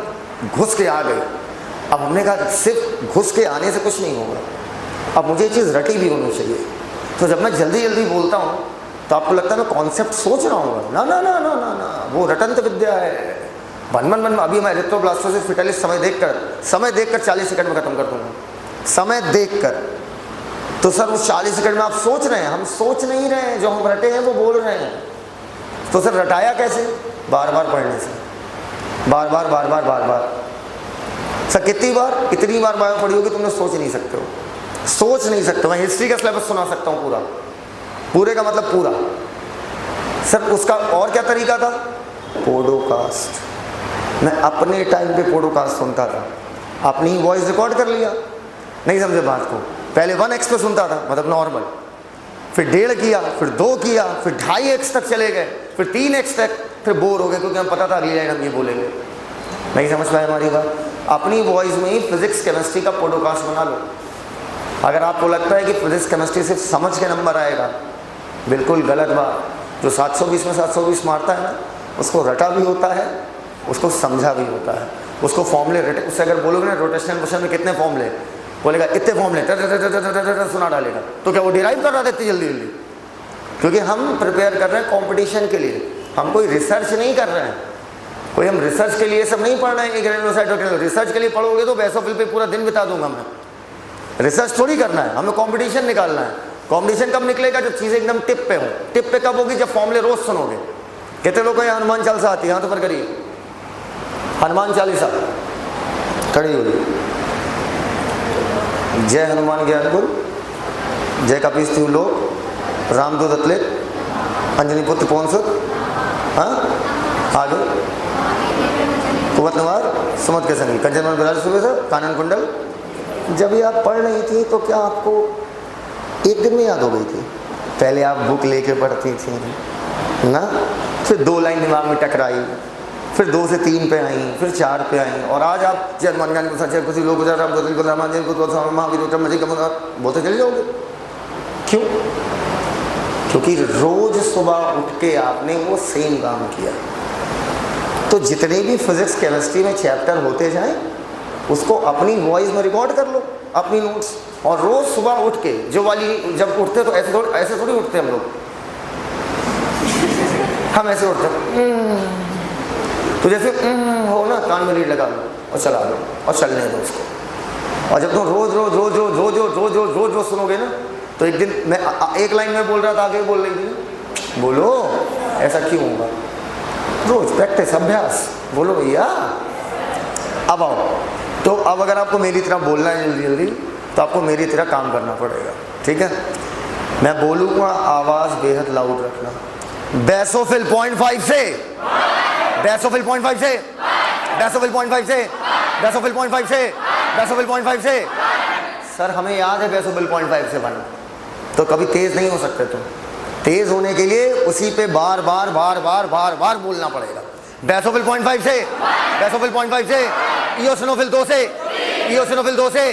घुस के आ गई, अब हमने कहा सिर्फ घुस के आने से कुछ नहीं होगा, अब मुझे ये चीज़ रटी भी होनी चाहिए। तो जब मैं जल्दी जल्दी बोलता हूँ तो आपको लगता है मैं कॉन्सेप्ट सोच रहा हूँ, ना ना ना ना ना ना, वो रटंत विद्या है। बन अभी मैं एरिथ्रोब्लास्टोसिस फेटालिस समय देखकर 40 सेकंड में खत्म कर दूंगा, समय देखकर। तो सर उस 40 सेकंड में आप सोच रहे हैं, हम सोच नहीं रहे हैं, जो हम रटे हैं वो बोल रहे हैं। तो सर रटाया कैसे, बार बार पढ़ने से, बार बार। सर कितनी बार, इतनी बार बायो पढ़ी होगी तुमने, सोच नहीं सकते हो, सोच नहीं सकते। मैं हिस्ट्री का सिलेबस सुना सकता हूँ पूरे का मतलब पूरा। सर उसका और क्या तरीका था, पॉडकास्ट। मैं अपने टाइम पे पॉडकास्ट सुनता था, अपनी ही वॉइस रिकॉर्ड कर लिया। नहीं समझे बात को, पहले 1x पे सुनता था, मतलब नॉर्मल, फिर 1.5 किया, फिर 2 किया, फिर 2.5x तक चले गए, फिर 3x तक, फिर बोर हो गए क्योंकि हमें पता था अगली लाइन हम ये बोलेंगे। नहीं समझ पाए हमारी बात? अपनी वॉइस में ही फिजिक्स केमिस्ट्री का पॉडकास्ट बना लो। अगर आपको लगता है कि फिजिक्स केमिस्ट्री सिर्फ समझ के नंबर आएगा, बिल्कुल गलत बात। जो 720 में 720 मारता है ना, उसको रटा भी होता है, उसको समझा भी होता है, उसको फॉर्मूले रटे। उससे अगर बोलोगे ना रोटेशनल मोशन में कितने फॉर्मूले, बोलेगा इतने फॉर्मूले, सुना डालेगा। तो क्या वो डिराइव कर रहा था इतनी जल्दी जल्दी? क्योंकि हम प्रिपेयर कर रहे हैं कंपटीशन के लिए, हम कोई रिसर्च नहीं कर रहे हैं। कोई हम रिसर्च के लिए सब नहीं पढ़ रहे हैं कि ग्रेनुलोसाइट। रिसर्च के लिए पढ़ोगे तो बेसोफिल पे पूरा दिन बिता दूंगा मैं। रिसर्च थोड़ी करना है, हमें कंपटीशन निकालना है। कंपटीशन कब निकलेगा? जब चीज़ें एकदम टिप पे हो। टिप पे कब होगी? जब फॉर्मूले रोज सुनोगे। कितने लोगों को यहाँ हनुमान चालीसा आती है? यहाँ तो पर करिए हनुमान चालीसा खड़ी हुई। जय हनुमान ज्ञान गुरु, जय कपीस लोक, रामदूत अतुलित, अंजनी पुत्र पवन सुत, हाँ आगे कुवत नवार सुमत के संगी, कंचन बिराज सुबह से कानन कुंडल। जब ये आप पढ़ रही थी तो क्या आपको एक दिन में याद हो गई थी? पहले आप बुक लेके पढ़ती थी ना, फिर 2 लाइन दिमाग में टकराई, फिर 2 से 3 पे आई, फिर 4 पे आई, और आज आप जय हनुमान ज्ञान गुरु कुछ लोग बोलते चले जाओगे। क्यों? क्योंकि रोज सुबह उठ के आपने वो सेम काम किया। तो जितने भी फिजिक्स केमिस्ट्री में चैप्टर होते जाएं, उसको अपनी वॉइस में रिकॉर्ड कर लो, अपनी नोट्स। और रोज सुबह उठ के जो वाली, जब उठते तो ऐसे थोड़ी उठते हम लोग, हम ऐसे उठते तो जैसे हो ना, कान में लीड लगा लो और चला लो और चलने दो उसको। और जब तुम रोज रोज रोज रोज रोज रोज रोज रोज रोज रोज सुनोगे ना, तो एक दिन मैं एक लाइन में बोल रहा था, आगे बोल रही थी, बोलो ऐसा क्यों होगा? रोज प्रैक्टिस, अभ्यास, बोलो भैया। अब आओ, तो अब अगर आपको मेरी तरह बोलना है जल्दी जल्दी, तो आपको मेरी तरह काम करना पड़ेगा, ठीक है? मैं बोलूँगा, आवाज़ बेहद लाउड रखना। बेसोफिल 0.5 से, बेसोफिल 0.5 से, बेसोफिल 0.5 से, बेसोफिल 0.5 से, बेसोफिल 0.5 से। सर हमें याद है बेसोफिल 0.5 से 1, तो कभी तेज़ नहीं हो सकते तुम। तेज़ होने के लिए उसी पे बार बार बार बार बार बार बोलना पड़ेगा। बेसोफिल 0.5 से, बेसोफिल 0.5 से, इयोसिनोफिल 2 से, इयोसिनोफिल 2 से,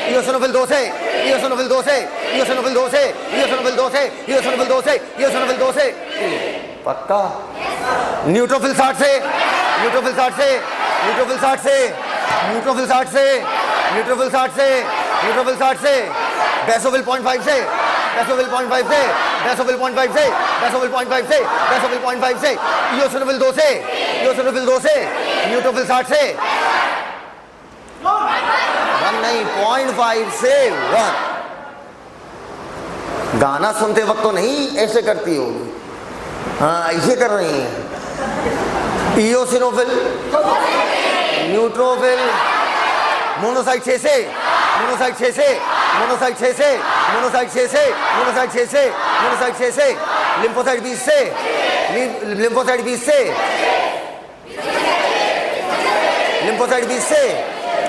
इयोसिनोफिल 2 से, इयोसिनोफिल 2 से, इयोसिनोफिल 2 से, इयोसिनोफिल 2 से, इयोसिनोफिल 2 से, इयोसिनोफिल 2 से। पक्का? न्यूट्रोफिल 60 से, न्यूट्रोफिल 60 से, न्यूट्रोफिल 60 से, न्यूट्रोफिल 60 से, न्यूट्रोफिल 60 से, न्यूट्रोफिल 60 से, बेसोफिल 0.5 से, बेसोफिल 0.5 से, बेसोफिल 0.5 से, बेसोफिल 0.5 से, बेसोफिल 0.5 से, इयोसिनोफिल 2 से, इयोसिनोफिल 2 से, न्यूट्रोफिल 60 से, 1 नहीं 0.5 से 1। गाना सुनते वक्त तो नहीं ऐसे करती होगी, हाँ ऐसे कर रही हैं। इयोसिनोफिल, न्यूट्रोफिल, मोनोसाइट 6 से, मोनोसाइट 6 से, मोनोसाइट 6 से, मोनोसाइट 6 से, मोनोसाइट 6 से, मोनोसाइट 6 से, लिम्फोसाइट 20 से, लिम्फोसाइट 20 से, लिम्फोसाइट 20 से,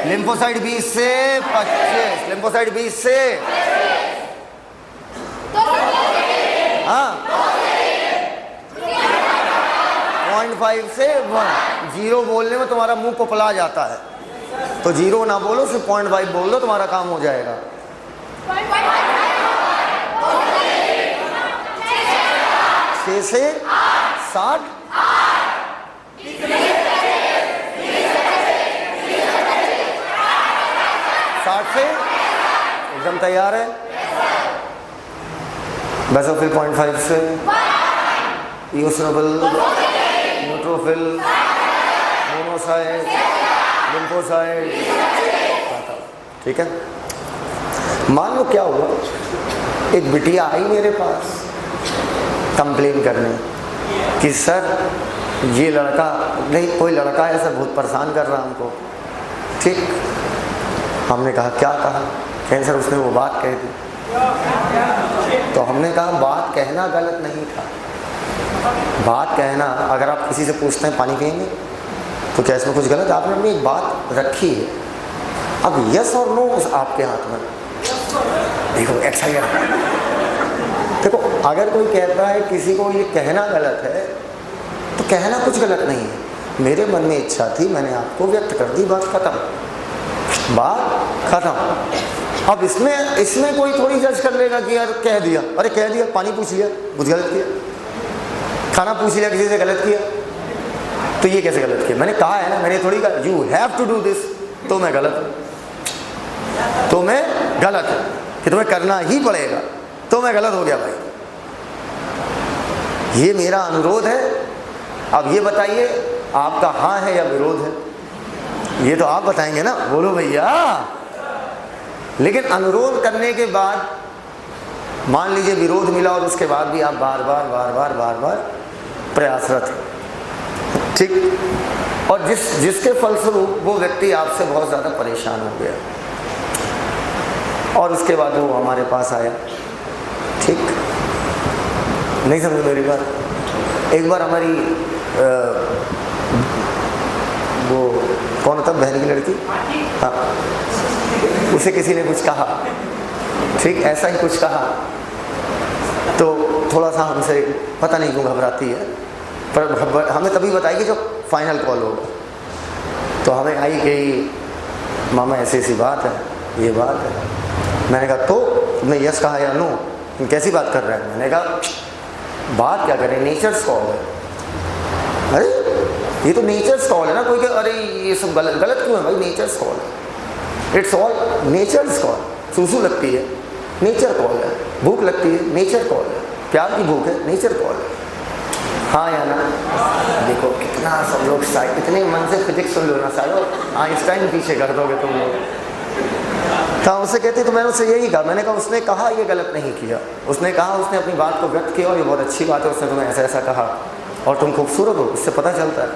लिम्फोसाइट 20 से 25, लिम्फोसाइट 20 से, हाँ 0.5 से 1। 0 बोलने में तुम्हारा मुंह पपला जाता है, तो 0 ना बोलो, सिर्फ 0.5 बोल दो, तुम्हारा काम हो जाएगा। 6 से 60, 60 से एकदम तैयार है। बेसोफिल 0.5 से, इयोसिनोफिल, न्यूट्रोफिल, मोनोसाइट, लिम्फोसाइट, ठीक है? मान लो क्या हुआ, एक बिटिया आई मेरे पास कंप्लेन करने कि सर ये लड़का, नहीं कोई लड़का है सर, बहुत परेशान कर रहा हमको। ठीक, हमने कहा क्या कहा? कहें सर उसने वो बात कह दी। तो हमने कहा बात कहना गलत नहीं था। बात कहना, अगर आप किसी से पूछते हैं पानी पिएंगे तो क्या इसमें कुछ गलत? आपने अपनी एक बात रखी है, अब यस और नो आपके हाथ में। देखो एक्साइटेड, देखो, अगर कोई कहता है किसी को ये कहना गलत है, तो कहना कुछ गलत नहीं है। मेरे मन में इच्छा थी, मैंने आपको व्यक्त कर दी, बात खत्म, बात खत्म। अब इसमें कोई थोड़ी जज कर लेगा कि यार कह दिया, अरे कह दिया, पानी पूछ लिया, कुछ गलत किया, खाना पूछ लिया किसी से, गलत किया, तो ये कैसे गलत किया? मैंने कहा है ना, मैंने थोड़ी कहा you have to do this, तो मैं गलत हूं, तो मैं गलत हूं कि तुम्हें करना ही पड़ेगा, तो मैं गलत हो गया भाई। ये मेरा अनुरोध है। अब ये बताइए आपका हाँ है या विरोध है? ये तो आप बताएंगे ना, बोलो भैया। लेकिन अनुरोध करने के बाद मान लीजिए विरोध मिला और उसके बाद भी आप बार बार प्रयासरत हैं, ठीक, और जिसके फलस्वरूप वो व्यक्ति आपसे बहुत ज़्यादा परेशान हो गया और उसके बाद वो हमारे पास आया, ठीक, नहीं समझ मेरी बात। एक बार हमारी वो कौन होता, बहन की लड़की, हाँ, उसे किसी ने कुछ कहा, ठीक, ऐसा ही कुछ कहा, तो थोड़ा सा हमसे पता नहीं क्यों घबराती है, पर हमें तभी बताएगी जब फाइनल कॉल होगा। तो हमें आई कि मामा ऐसी ऐसी बात है, ये बात है। मैंने कहा तो तुमने यस कहा या नो? तुम कैसी बात कर रहे हैं? मैंने कहा बात क्या करें, नेचर्स कॉल है। अरे ये तो नेचर्स कॉल है ना, कोई कहे अरे ये सब गलत क्यों है भाई? नेचर्स कॉल है, इट्स ऑल नेचर्स कॉल। सूसू लगती है, नेचर कॉल है, भूख लगती है, नेचर कॉल है, प्यार की भूख है, नेचर कॉल है, हाँ या ना? देखो कितना सब लोग इतने मन से फिजिक्स सुन लो ना सालो, आइंस्टाइन पीछे कर दोगे तुम लोग। तो उससे कहते तो मैंने उससे यही कहा, मैंने कहा उसने कहा ये गलत नहीं किया, उसने कहा, उसने अपनी बात को व्यक्त किया और ये बहुत अच्छी बात है, उसने तुम्हें ऐसा ऐसा कहा और तुम खूबसूरत हो, इससे पता चलता है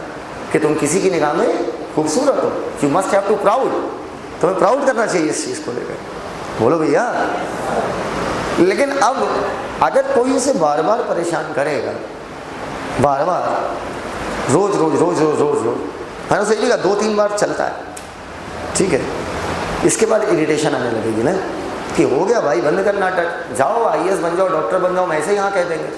कि तुम किसी की निगाह में खूबसूरत हो। You must have to proud, तुम्हें प्राउड करना चाहिए इस चीज़ को लेकर, बोलो भैया। लेकिन अब अगर कोई उसे बार बार परेशान करेगा, बार बार, रोज रोज रोज रोज रोज रोज, मैंने उसे यही कहा 2-3 बार चलता है, ठीक है, इसके बाद इरिटेशन आने लगेगी ना कि हो गया भाई, बंद कर नाटक, जाओ IAS बन जाओ, डॉक्टर बन जाओ, मैं ऐसे ही हाँ कह देंगे।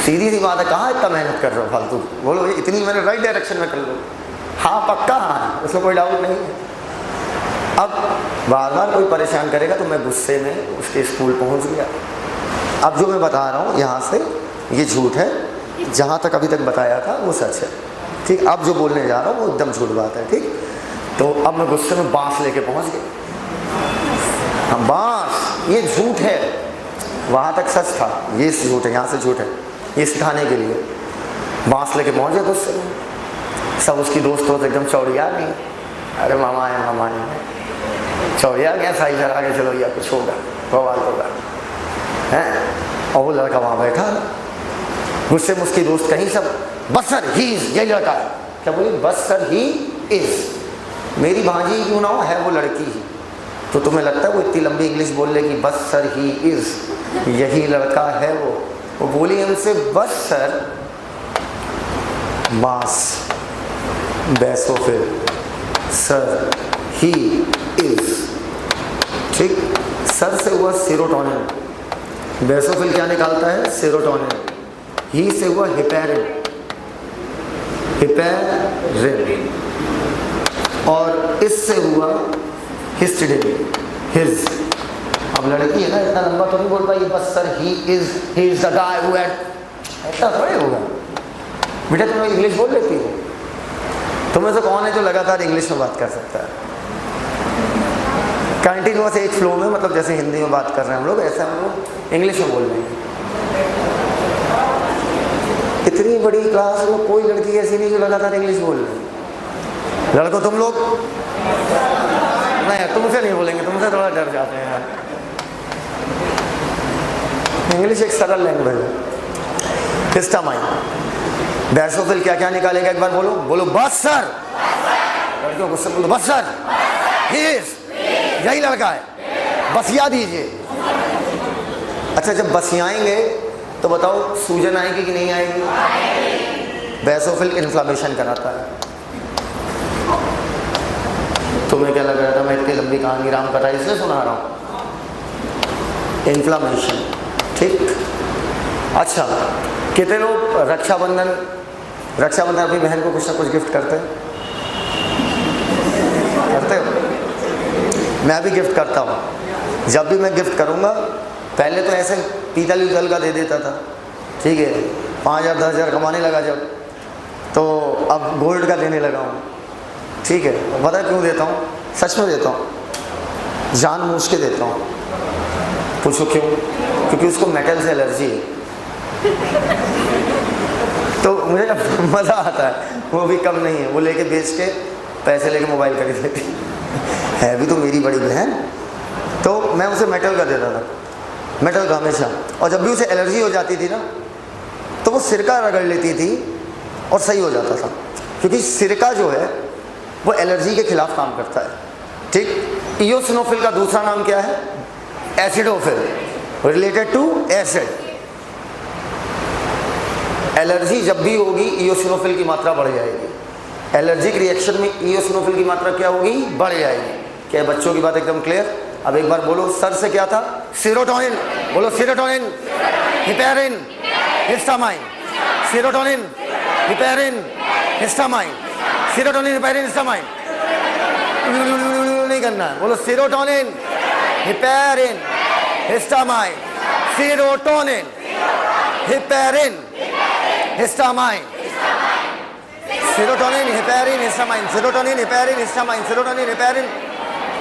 सीधी सी बात है, कहाँ इतना मेहनत कर रहे हो फालतू, बोलो ये इतनी मैंने राइट डायरेक्शन में कर लो, हाँ पक्का हाँ, उसमें कोई डाउट नहीं है। अब बार बार कोई परेशान करेगा तो मैं गुस्से में उसके स्कूल पहुँच गया। अब जो मैं बता रहा हूँ यहाँ से ये झूठ है, जहाँ तक अभी तक बताया था वो सच है, ठीक। अब जो बोलने जा रहा हूँ वो एकदम झूठ बात है, ठीक। तो अब मैं गुस्से में बांस लेके पहुँच गया। हाँ बांस, ये झूठ है, वहाँ तक सच था, ये झूठ है, यहाँ से झूठ है, ये सिखाने के लिए बांस लेके पहुँच गए गुस्से में। सब उसकी दोस्त हो तो एकदम चौड़िया नहीं, अरे मामा है चौड़िया क्या, साई जरा आगे चलो या कुछ होगा, बवाल होगा हैं। और वो लड़का वहाँ बैठा गुस्से में, उसकी दोस्त कहीं सब बस सर ही इज, यही लड़का है, क्या बोली, बस सर ही इज, मेरी भांजी क्यों ना हो, है वो लड़की ही। तो तुम्हें लगता है वो इतनी लंबी इंग्लिश बोल लेगी, बस सर ही इज, यही लड़का है वो बोली हमसे बस सर, बांस बैसो फिर सर ही इज, ठीक। सर से हुआ सेरोटोनिन, बेसोफिल क्या निकालता है, सेरोटोनिन। ही से हुआ हिपेरिन, हिपेरिन, और इससे हुआ हिस्टिडिन, हिज। अब लड़की है ना, इतना लंबा तो नहीं बोल पाई, बस sir he is the guy who had, इतना थोड़ी होगा। बेटा तुम इंग्लिश बोल लेती हो, तुम्हें से कौन है जो लगातार इंग्लिश में बात कर सकता है कंटिन्यूअस एक फ्लो में, मतलब जैसे हिंदी में बात कर रहे हैं हम लोग, ऐसा हम लोग इंग्लिश में बोल रहे हैं। इतनी बड़ी क्लास में कोई लड़की ऐसी नहीं जो लगातार इंग्लिश बोल रही है। लड़कों तुम लोग नहीं, तुमसे नहीं बोलेंगे, तुमसे थोड़ा डर जाते हैं यार। इंग्लिश एक सरल लैंग्वेज है। हिस्टामाइन, बैसोफिल क्या क्या निकालेगा, एक बार बोलो, बोलो बस सर, लड़कियों गुस्से बोलो बस सर, ही इज, यही लड़का है, बसिया दीजिए। अच्छा जब बसियाएंगे तो बताओ सूजन आएगी कि नहीं आएगी? बैसोफिल इन्फ्लामेशन कराता है। तुम्हें क्या लग रहा था मैं इतनी लंबी कहानी राम कथा इसलिए सुना रहा हूँ? इन्फ्लामेशन, ठीक। अच्छा, कितने लोग रक्षाबंधन अपनी बहन को कुछ ना कुछ गिफ्ट करते हैं? करते हो? मैं भी गिफ्ट करता हूँ। जब भी मैं गिफ्ट करूँगा, पहले तो ऐसे पीतल उतल का दे देता था, ठीक है, 5,000 10,000 कमाने लगा जब, तो अब गोल्ड का देने लगा हूँ, ठीक है। पता है क्यों देता हूँ? सच में देता हूँ, जानबूझ के देता हूँ। पूछो क्यों? क्योंकि उसको मेटल से एलर्जी है, तो मुझे मज़ा आता है, वो भी कम नहीं है, वो लेके बेच के पैसे लेके मोबाइल खरीद लेती है भी तो मेरी बड़ी बहन, तो मैं उसे मेटल का देता था, मेटल का हमेशा। और जब भी उसे एलर्जी हो जाती थी ना, तो वो सिरका रगड़ लेती थी और सही हो जाता था, क्योंकि सिरका जो है वो एलर्जी के खिलाफ काम करता है, ठीक। इयोसिनोफिल का दूसरा नाम क्या है? Acidophil, related to acid. Allergy जब भी होगी इयोसिनोफिल की मात्रा बढ़ जाएगी। एलर्जिक रिएक्शन में इयोसिनोफिल की मात्रा क्या होगी? बढ़ जाएगी। क्या बच्चों की बात एकदम क्लियर? अब एक बार बोलो, सर से क्या था? सेरोटोनिन। बोलो, serotonin, heparin, histamine. Serotonin, heparin, histamine. Serotonin, heparin, histamine. नहीं करना है। बोलो, serotonin, heparin, histamine. Serotonin, heparin, histamine. Serotonin, heparin, histamine. Serotonin, heparin, histamine. Serotonin, heparin.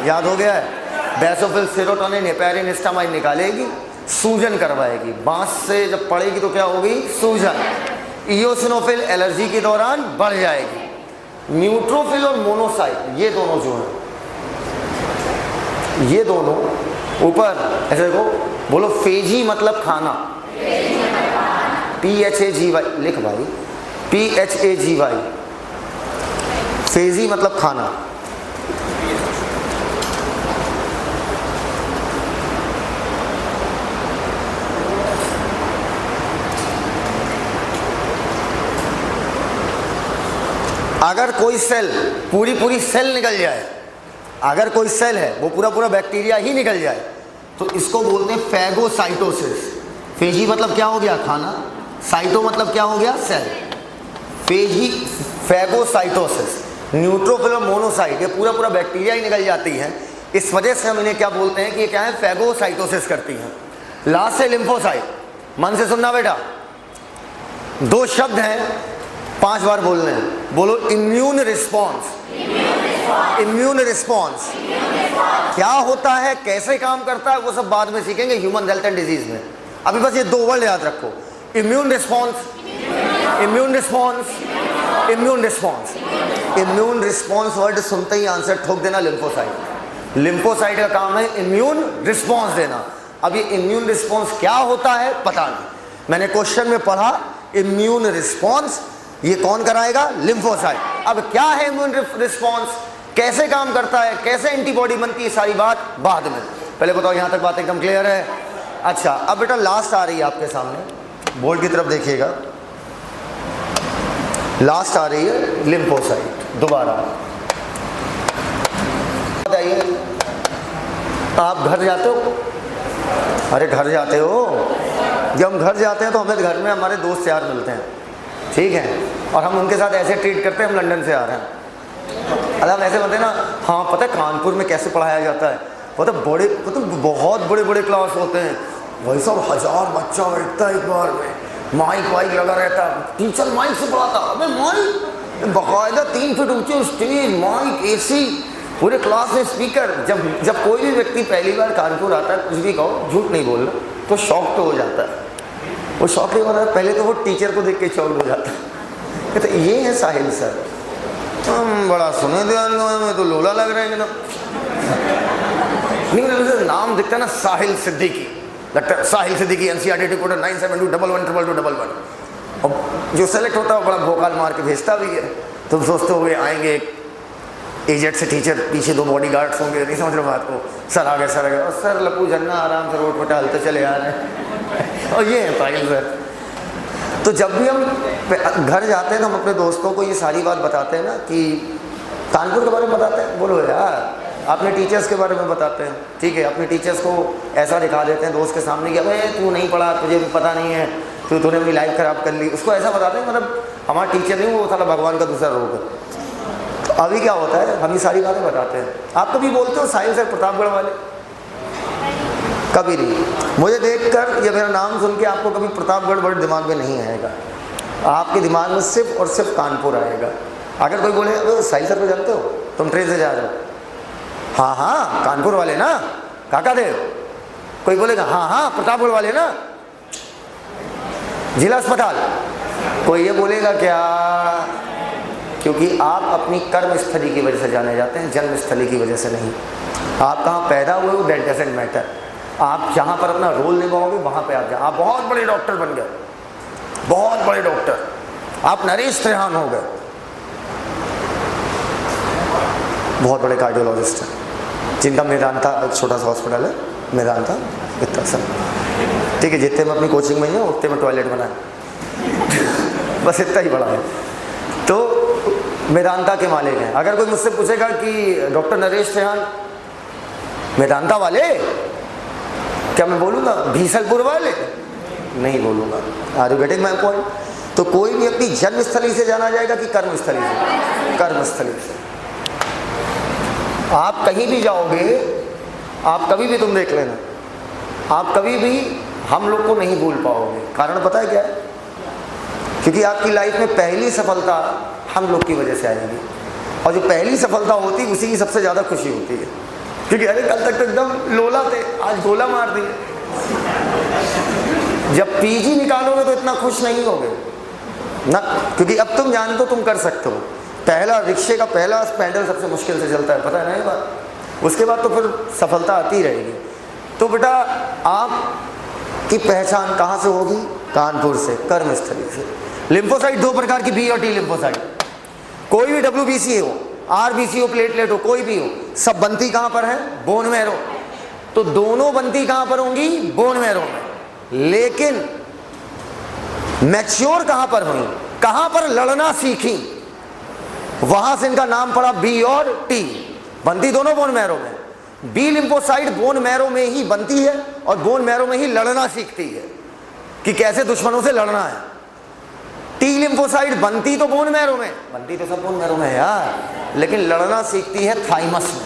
याद हो गया है? बेसोफिल सेरोटोनिन, हिपेरिन, हिस्टामाइन निकालेगी, सूजन करवाएगी। बांस से जब पड़ेगी तो क्या होगी? सूजन। इयोसिनोफिल एलर्जी के दौरान बढ़ जाएगी। न्यूट्रोफिल और मोनोसाइट, ये दोनों जो हैं, ये दोनों ऊपर ऐसे देखो, बोलो फेजी मतलब खाना, PHAGY लिख भाई, PHAGY। फेजी मतलब खाना। अगर कोई सेल पूरी सेल निकल जाए, अगर कोई सेल है वो पूरा बैक्टीरिया ही निकल जाए, तो इसको बोलते हैं फैगोसाइटोसिस। फेजी मतलब क्या हो गया? खाना। साइटो मतलब क्या हो गया? सेल। फेजी, फैगोसाइटोसिस। न्यूट्रोफिल और मोनोसाइट, ये पूरा बैक्टीरिया ही निकल जाती है। इस वजह से हम इन्हें क्या बोलते हैं कि ये क्या है? फैगोसाइटोसिस करती हैं। लास्ट है लिम्फोसाइट। मन से सुनना बेटा, दो शब्द हैं, 5 बार बोलने हैं। बोलो, इम्यून रिस्पॉन्स। इम्यून रिस्पॉन्स क्या होता है, कैसे काम करता है, वो सब बाद में सीखेंगे ह्यूमन हेल्थ एंड डिजीज में। अभी बस ये 2 वर्ड याद रखो, immune response, immune response, immune response. Immune response word सुनते ही आंसर ठोक देना लिम्फोसाइट। लिम्फोसाइट का काम है इम्यून रिस्पॉन्स देना। अब ये इम्यून रिस्पॉन्स क्या होता है पता नहीं, मैंने क्वेश्चन में पढ़ा इम्यून रिस्पॉन्स, ये कौन कराएगा? लिम्फोसाइट। अब क्या है इम्यून रिस्पॉन्स, कैसे काम करता है, कैसे एंटीबॉडी बनती है, सारी बात बाद में। पहले बताओ, यहां तक बात एकदम क्लियर है? अच्छा, अब बेटा लास्ट आ रही है आपके सामने, बोर्ड की तरफ देखिएगा। लास्ट आ रही है लिम्फोसाइट। दोबारा बताइए, आप घर जाते हो? अरे घर जाते हो? जब हम घर जाते हैं तो हमें घर में हमारे दोस्त यार मिलते हैं, ठीक है, और हम उनके साथ ऐसे ट्रीट करते हैं हम लंदन से आ रहे हैं। अरे हम ऐसे बोलते हैं ना, हाँ पता है कानपुर में कैसे पढ़ाया जाता है, पता बहुत बड़े क्लास होते हैं, वही सब 1000 बच्चा बैठता है एक बार में, माइक वाइक लगा रहता है, टीचर माइक से पढ़ाता। अबे माइक बाकायदा 3 फीट ऊंचे स्टेज, माइक, AC, पूरे क्लास में स्पीकर। जब कोई भी व्यक्ति पहली बार कानपुर आता है, कुछ भी कहो, झूठ नहीं बोलना, तो शौक तो हो जाता है। वो शौक नहीं हो रहा है, पहले तो वो टीचर को देख के शौक हो जाता है, कहते ये है साहिल सर, हम बड़ा सुने ध्यान में तो लोला लग रहे हैं ना। नहीं, मुझे नाम दिखता है ना, साहिल सिद्दीकी, लगता है साहिल सिद्दीकी, NCERT रिपोर्टर 9721111111। और जो सेलेक्ट होता है वो बड़ा भोकाल मार के भेजता भी है। तुम सोचते हो आएंगे एजेड से टीचर, पीछे 2 बॉडीगार्ड्स होंगे, नहीं समझ रहे बात को, सर आ गए सर आ गए, और सर लपू जन्ना आराम से रोड पर टहलते चले आ रहे हैं। और ये है साहिल सर। तो जब भी हम घर जाते हैं तो हम अपने दोस्तों को ये सारी बात बताते हैं ना, कि कानपुर के बारे में बताते हैं। बोलो यार, अपने टीचर्स के बारे में बताते हैं, ठीक है, अपने टीचर्स को ऐसा दिखा देते हैं दोस्त के सामने कि अबे तू नहीं पढ़ा, तुझे भी पता नहीं है, तूने अपनी लाइफ ख़राब कर ली, उसको ऐसा बताते हैं मतलब हमारा टीचर नहीं, वो साला भगवान का दूसरा रूप है। तो अभी क्या होता है, हम ये सारी बातें बताते हैं। आप कभी बोलते हो साहिल सर प्रतापगढ़ वाले? कभी नहीं। मुझे देखकर या मेरा नाम सुन के आपको कभी प्रतापगढ़ वर्ड दिमाग में नहीं आएगा, आपके दिमाग में सिर्फ और सिर्फ कानपुर आएगा। अगर कोई बोले अरे साहिल सर को जानते हो, तुम ट्रेन से जा रहे हो, हाँ हाँ कानपुर वाले ना काका देव। कोई बोलेगा हाँ हाँ प्रतापगढ़ वाले ना जिला अस्पताल। कोई ये बोलेगा क्या? क्योंकि आप अपनी कर्म स्थली की वजह से जाने जाते हैं, जन्म स्थली की वजह से नहीं। आप कहाँ पैदा हुए हो दैट डजंट मैटर, आप जहाँ पर अपना रोल निभाओगे वहाँ पे आप जाए। आप बहुत बड़े डॉक्टर बन गए, बहुत बड़े डॉक्टर, आप नरेश त्रेहान हो गए, बहुत बड़े कार्डियोलॉजिस्ट हैं जिनका मेदांता एक छोटा सा हॉस्पिटल है, मेदांता इतना सा, ठीक है, जितने में अपनी कोचिंग में है उतने में टॉयलेट बनाए बस इतना ही बड़ा है। तो मेदांता के मालिक हैं। अगर कोई मुझसे पूछेगा कि डॉक्टर नरेश त्रेहान मेदांता वाले, क्या मैं बोलूँगा भीसलपुर वाले? नहीं बोलूँगा। Are you getting my point? तो कोई भी अपनी जन्मस्थली से जाना जाएगा कि कर्मस्थली से? कर्मस्थली से। आप कहीं भी जाओगे, आप कभी भी, तुम देख लेना, आप कभी भी हम लोग को नहीं भूल पाओगे। कारण पता है क्या है? क्योंकि आपकी लाइफ में पहली सफलता हम लोग की वजह से आएगी, और जो पहली सफलता होती है उसी की सबसे ज़्यादा खुशी होती है। क्योंकि अरे कल तक तो एकदम लोला थे, आज गोला मार दिए। जब पीजी निकालोगे तो इतना खुश नहीं होगे ना, क्योंकि अब तुम जानते हो तुम कर सकते हो। पहला रिक्शे का पहला पैडल सबसे मुश्किल से चलता है, पता है ना ये बात? उसके बाद तो फिर सफलता आती रहेगी। तो बेटा आपकी पहचान कहाँ से होगी? कानपुर से, कर्मस्थली से। लिम्फोसाइट दो प्रकार की, बी और टी लिम्फोसाइट। कोई भी WBC हो, RBC हो, प्लेटलेट हो, कोई भी हो, सब बनती कहाँ पर है? Bone marrow. तो दोनों बनती कहाँ पर होंगी? बोन मैरो में। लेकिन मैच्योर कहाँ पर हुई? कहाँ पर लड़ना सीखी? वहां से इनका नाम पड़ा बी और टी। बनती दोनों बोन मैरो में। बी लिम्फोसाइट बोन मैरो में ही बनती है और बोन मैरो में ही लड़ना सीखती है कि कैसे दुश्मनों से लड़ना है। टी लिम्फोसाइट बनती तो बोन मैरो में, बनती तो सब बोन मैरो में है यार, लेकिन लड़ना सीखती है थाइमस में।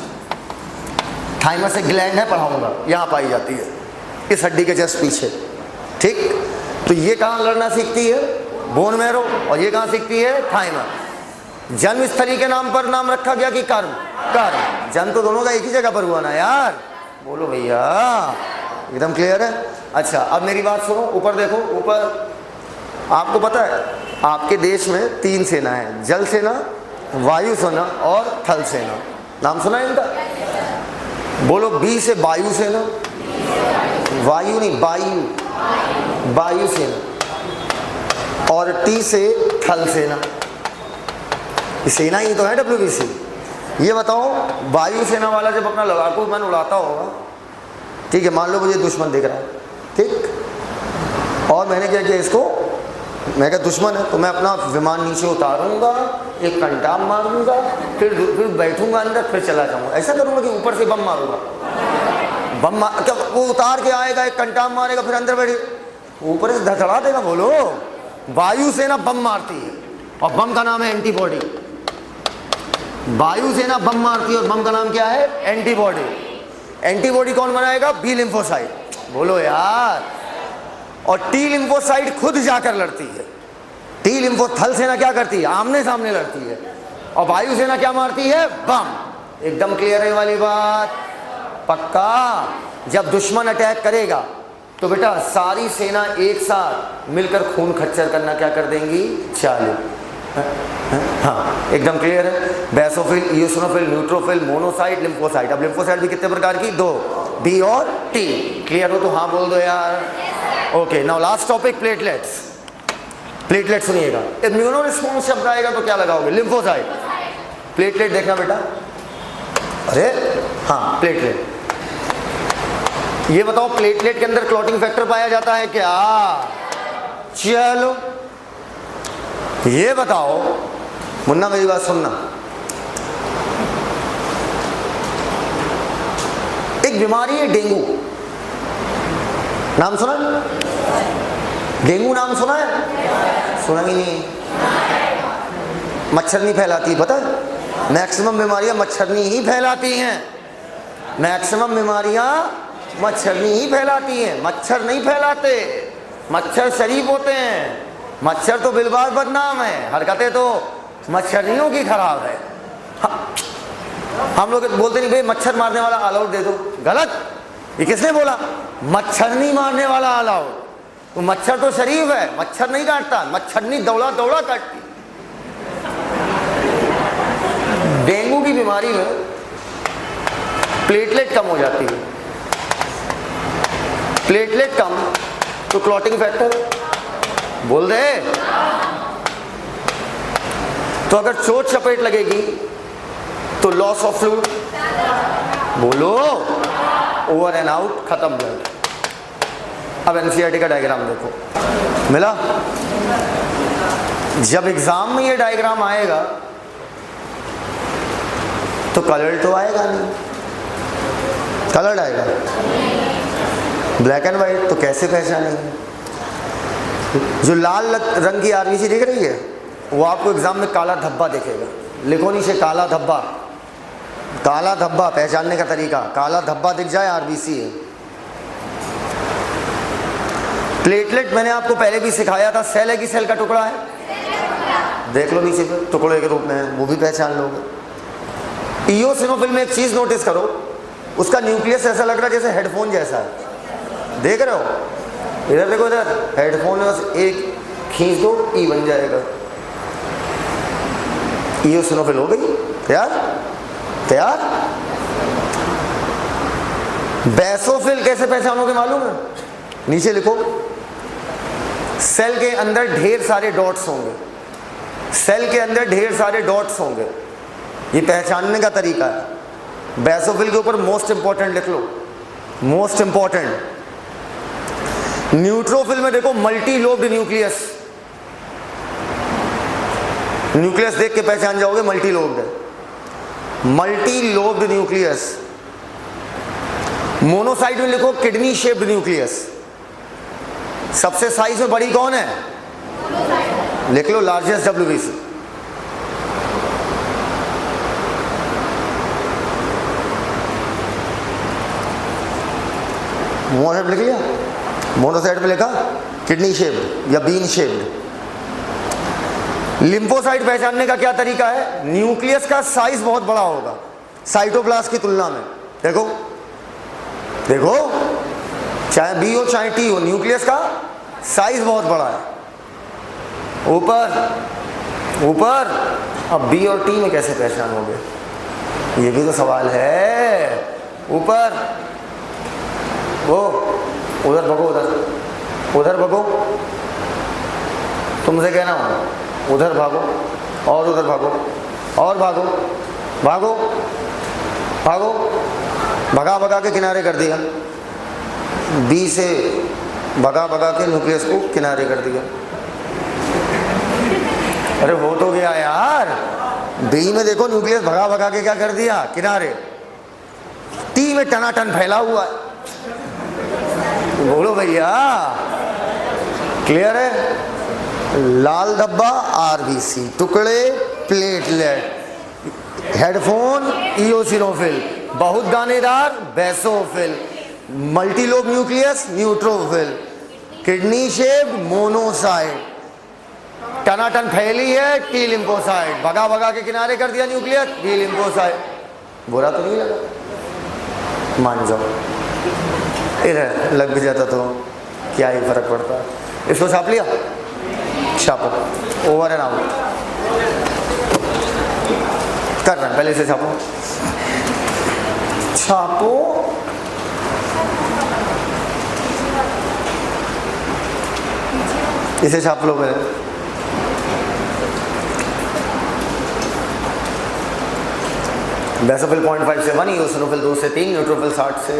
थाइमस एक ग्लैंड है, पढ़ाऊंगा, यहाँ पाई जाती है इस हड्डी के जस्ट पीछे, ठीक। तो ये कहाँ लड़ना सीखती है? Bone marrow. और ये कहाँ सीखती है? थाइमस। जन्मस्थली के नाम पर नाम रखा गया कि कर्म? कर्म। जन्म तो दोनों का एक ही जगह पर हुआ ना यार, बोलो भैया, एकदम क्लियर है। अच्छा अब मेरी बात सुनो, ऊपर देखो, ऊपर आपको पता है आपके देश में 3 सेना है, जल सेना, वायु सेना और थल सेना। नाम सुना है इनका? बोलो। बी से वायु सेना, वायु नहीं वायु, वायु सेना। और टी से थल सेना। सेना ही तो है WBC। ये बताओ वायु सेना वाला जब अपना लड़ाकू विमान उड़ाता होगा, ठीक है, मान लो मुझे दुश्मन दिख रहा है, ठीक, और मैंने क्या किया, इसको मैं क्या दुश्मन है तो मैं अपना विमान नीचे उतारूंगा, एक कंटाम मारूंगा, फिर बैठूंगा अंदर, फिर चला जाऊंगा। ऐसा करूंगा कि ऊपर से बम मारूंगा, बम मार क्या वो उतार के आएगा, एक कंटाम मारेगा, फिर अंदर बैठे ऊपर से धड़धड़ा देगा। बोलो। वायु सेना बम मारती है और बम का नाम है एंटीबॉडी। वायु सेना बम मारती है और बम का नाम क्या है? एंटीबॉडी। एंटीबॉडी कौन बनाएगा? B lymphocyte. बोलो यार। और टी लिम्फोसाइट खुद जाकर लड़ती है। टी लिम्फो थल सेना क्या करती है? आमने सामने लड़ती है। और वायु सेना क्या मारती है? बम। एकदम क्लियर है वाली बात? पक्का। जब दुश्मन अटैक करेगा तो बेटा सारी सेना एक साथ मिलकर खून खच्चर करना क्या कर देंगी? चालू। हाँ एकदम क्लियर है। Basophil, eosinophil, neutrophil, monocyte, lymphocyte. अब लिम्फोसाइट भी कितने प्रकार की? 2, बी और टी। क्लियर हो तो हाँ बोल दो यार। Okay now last topic, platelets. Platelet सुनिएगा। इम्यूनो रिस्पॉन्स शब्द आएगा तो क्या लगाओगे? लिम्फोसाइट। प्लेटलेट देखना बेटा। अरे हाँ प्लेटलेट। ये बताओ प्लेटलेट के अंदर क्लॉटिंग फैक्टर पाया जाता है क्या? चलो ये बताओ मुन्ना, मेरी बात सुनना। एक बीमारी है डेंगू, नाम सुना है? डेंगू नाम सुना है? सुना ही नहीं। मच्छरनी फैलाती, पता है? मैक्सिमम बीमारियां मच्छरनी ही फैलाती हैं। मैक्सिमम बीमारियां मच्छरनी ही फैलाती हैं, मच्छर नहीं फैलाते। मच्छर शरीफ होते हैं, मच्छर तो बिलबाज बदनाम है, हरकतें तो मच्छरनियों की खराब है। हम लोग बोलते नहीं भाई मच्छर मारने वाला ऑल आउट दे दो, गलत। ये किसने बोला? मच्छर नहीं मारने वाला ऑल आउट। तो मच्छर तो शरीफ है, मच्छर नहीं काटता, मच्छरनी दौड़ा दौड़ा काटती। डेंगू की बीमारी में प्लेटलेट कम हो जाती है। प्लेटलेट कम तो क्लॉटिंग फैक्टर बोल दे। तो अगर चोट चपेट लगेगी तो लॉस ऑफ फ्लूइड, बोलो, ओवर एंड आउट, खत्म ब्लड। अब एनसीईआरटी का डायग्राम देखो, मिला? जब एग्जाम में ये डायग्राम आएगा तो कलर तो आएगा नहीं, कलर आएगा, ब्लैक एंड व्हाइट, तो कैसे पहचानेंगे? जो लाल रंग की आरबीसी दिख रही है वो आपको एग्जाम में काला धब्बा दिखेगा। लिखो नीचे काला धब्बा, काला धब्बा पहचानने का तरीका, काला धब्बा दिख जाए आरबीसी है। प्लेटलेट मैंने आपको पहले भी सिखाया था, सेल है कि सेल का टुकड़ा है? देख लो नीचे पे, टुकड़े के रूप में है, वो भी पहचान लोगे। इओसिनोफिल में एक चीज नोटिस करो, उसका न्यूक्लियस ऐसा लग रहा है जैसे हेडफोन जैसा है, देख रहे हो? इधर देखो, इधर हेडफोन में बस एक खींच दो, ई बन जाएगा। इओसिनोफिल हो गई तैयार? तैयार? बेसोफिल कैसे पहचानोगे मालूम है? नीचे लिखो, सेल के अंदर ढेर सारे डॉट्स होंगे, सेल के अंदर ढेर सारे डॉट्स होंगे, ये पहचानने का तरीका है। बेसोफिल के ऊपर मोस्ट इंपॉर्टेंट लिख लो, मोस्ट इंपॉर्टेंट। न्यूट्रोफिल में देखो मल्टी लोब्ड न्यूक्लियस, न्यूक्लियस देख के पहचान जाओगे मल्टी लोब्ड है, मल्टी लोब्ड न्यूक्लियस। मोनोसाइट में लिखो किडनी शेप्ड न्यूक्लियस। सबसे साइज में बड़ी कौन है? लिख लो लार्जेस्ट डब्ल्यूबीसी। मोनोसाइट लिख लिया? मोनोसाइट में लिखा किडनी शेप्ड या बीन शेप्ड। लिम्फोसाइट पहचानने का क्या तरीका है? न्यूक्लियस का साइज बहुत बड़ा होगा साइटोप्लाज्म की तुलना में। देखो देखो, चाहे बी हो चाहे टी हो, न्यूक्लियस का साइज बहुत बड़ा है। ऊपर ऊपर, अब बी और टी में कैसे पहचानोगे? ये भी तो सवाल है। ऊपर वो, उधर भगो, उधर उधर भगो, तुमसे कहना हो, उधर भागो और उधर भागो और भागो भागो भागो, भगा भगा के किनारे कर दिया, बी से भगा भगा के न्यूक्लियस को किनारे कर दिया। अरे हो तो गया यार। बी में देखो न्यूक्लियस भगा भगा के क्या कर दिया? किनारे। टी में टनाटन फैला हुआ है। बोलो भैया, क्लियर है? लाल धब्बा आरबीसी, टुकड़े प्लेटलेट, हेडफोन इओसिनोफिल, बहुत दानेदार basophil, multilobe nucleus neutrophil, kidney shape monocyte, टनाटन फैली है टी लिम्फोसाइट, भगा भगा के किनारे कर दिया न्यूक्लियस टी लिम्फोसाइट। बुरा तो नहीं लगा? मान जाओ, इधर लग भी जाता तो क्या ही फर्क पड़ता। इसको छाप लिया? छापो, ओवर एंड आउट कर रहे हैं, पहले से छापो, छापो। इसे छाप लो पहले। बेसोफिल 0.5 से 1, इओसिनोफिल 2 से 3, न्यूट्रोफिल 60 से,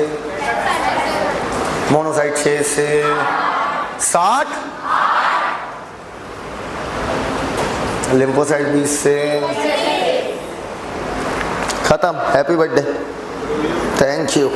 मोनोसाइट 6 से 60, लिम्फोसाइट 20 से, खत्म। Happy birthday, thank you.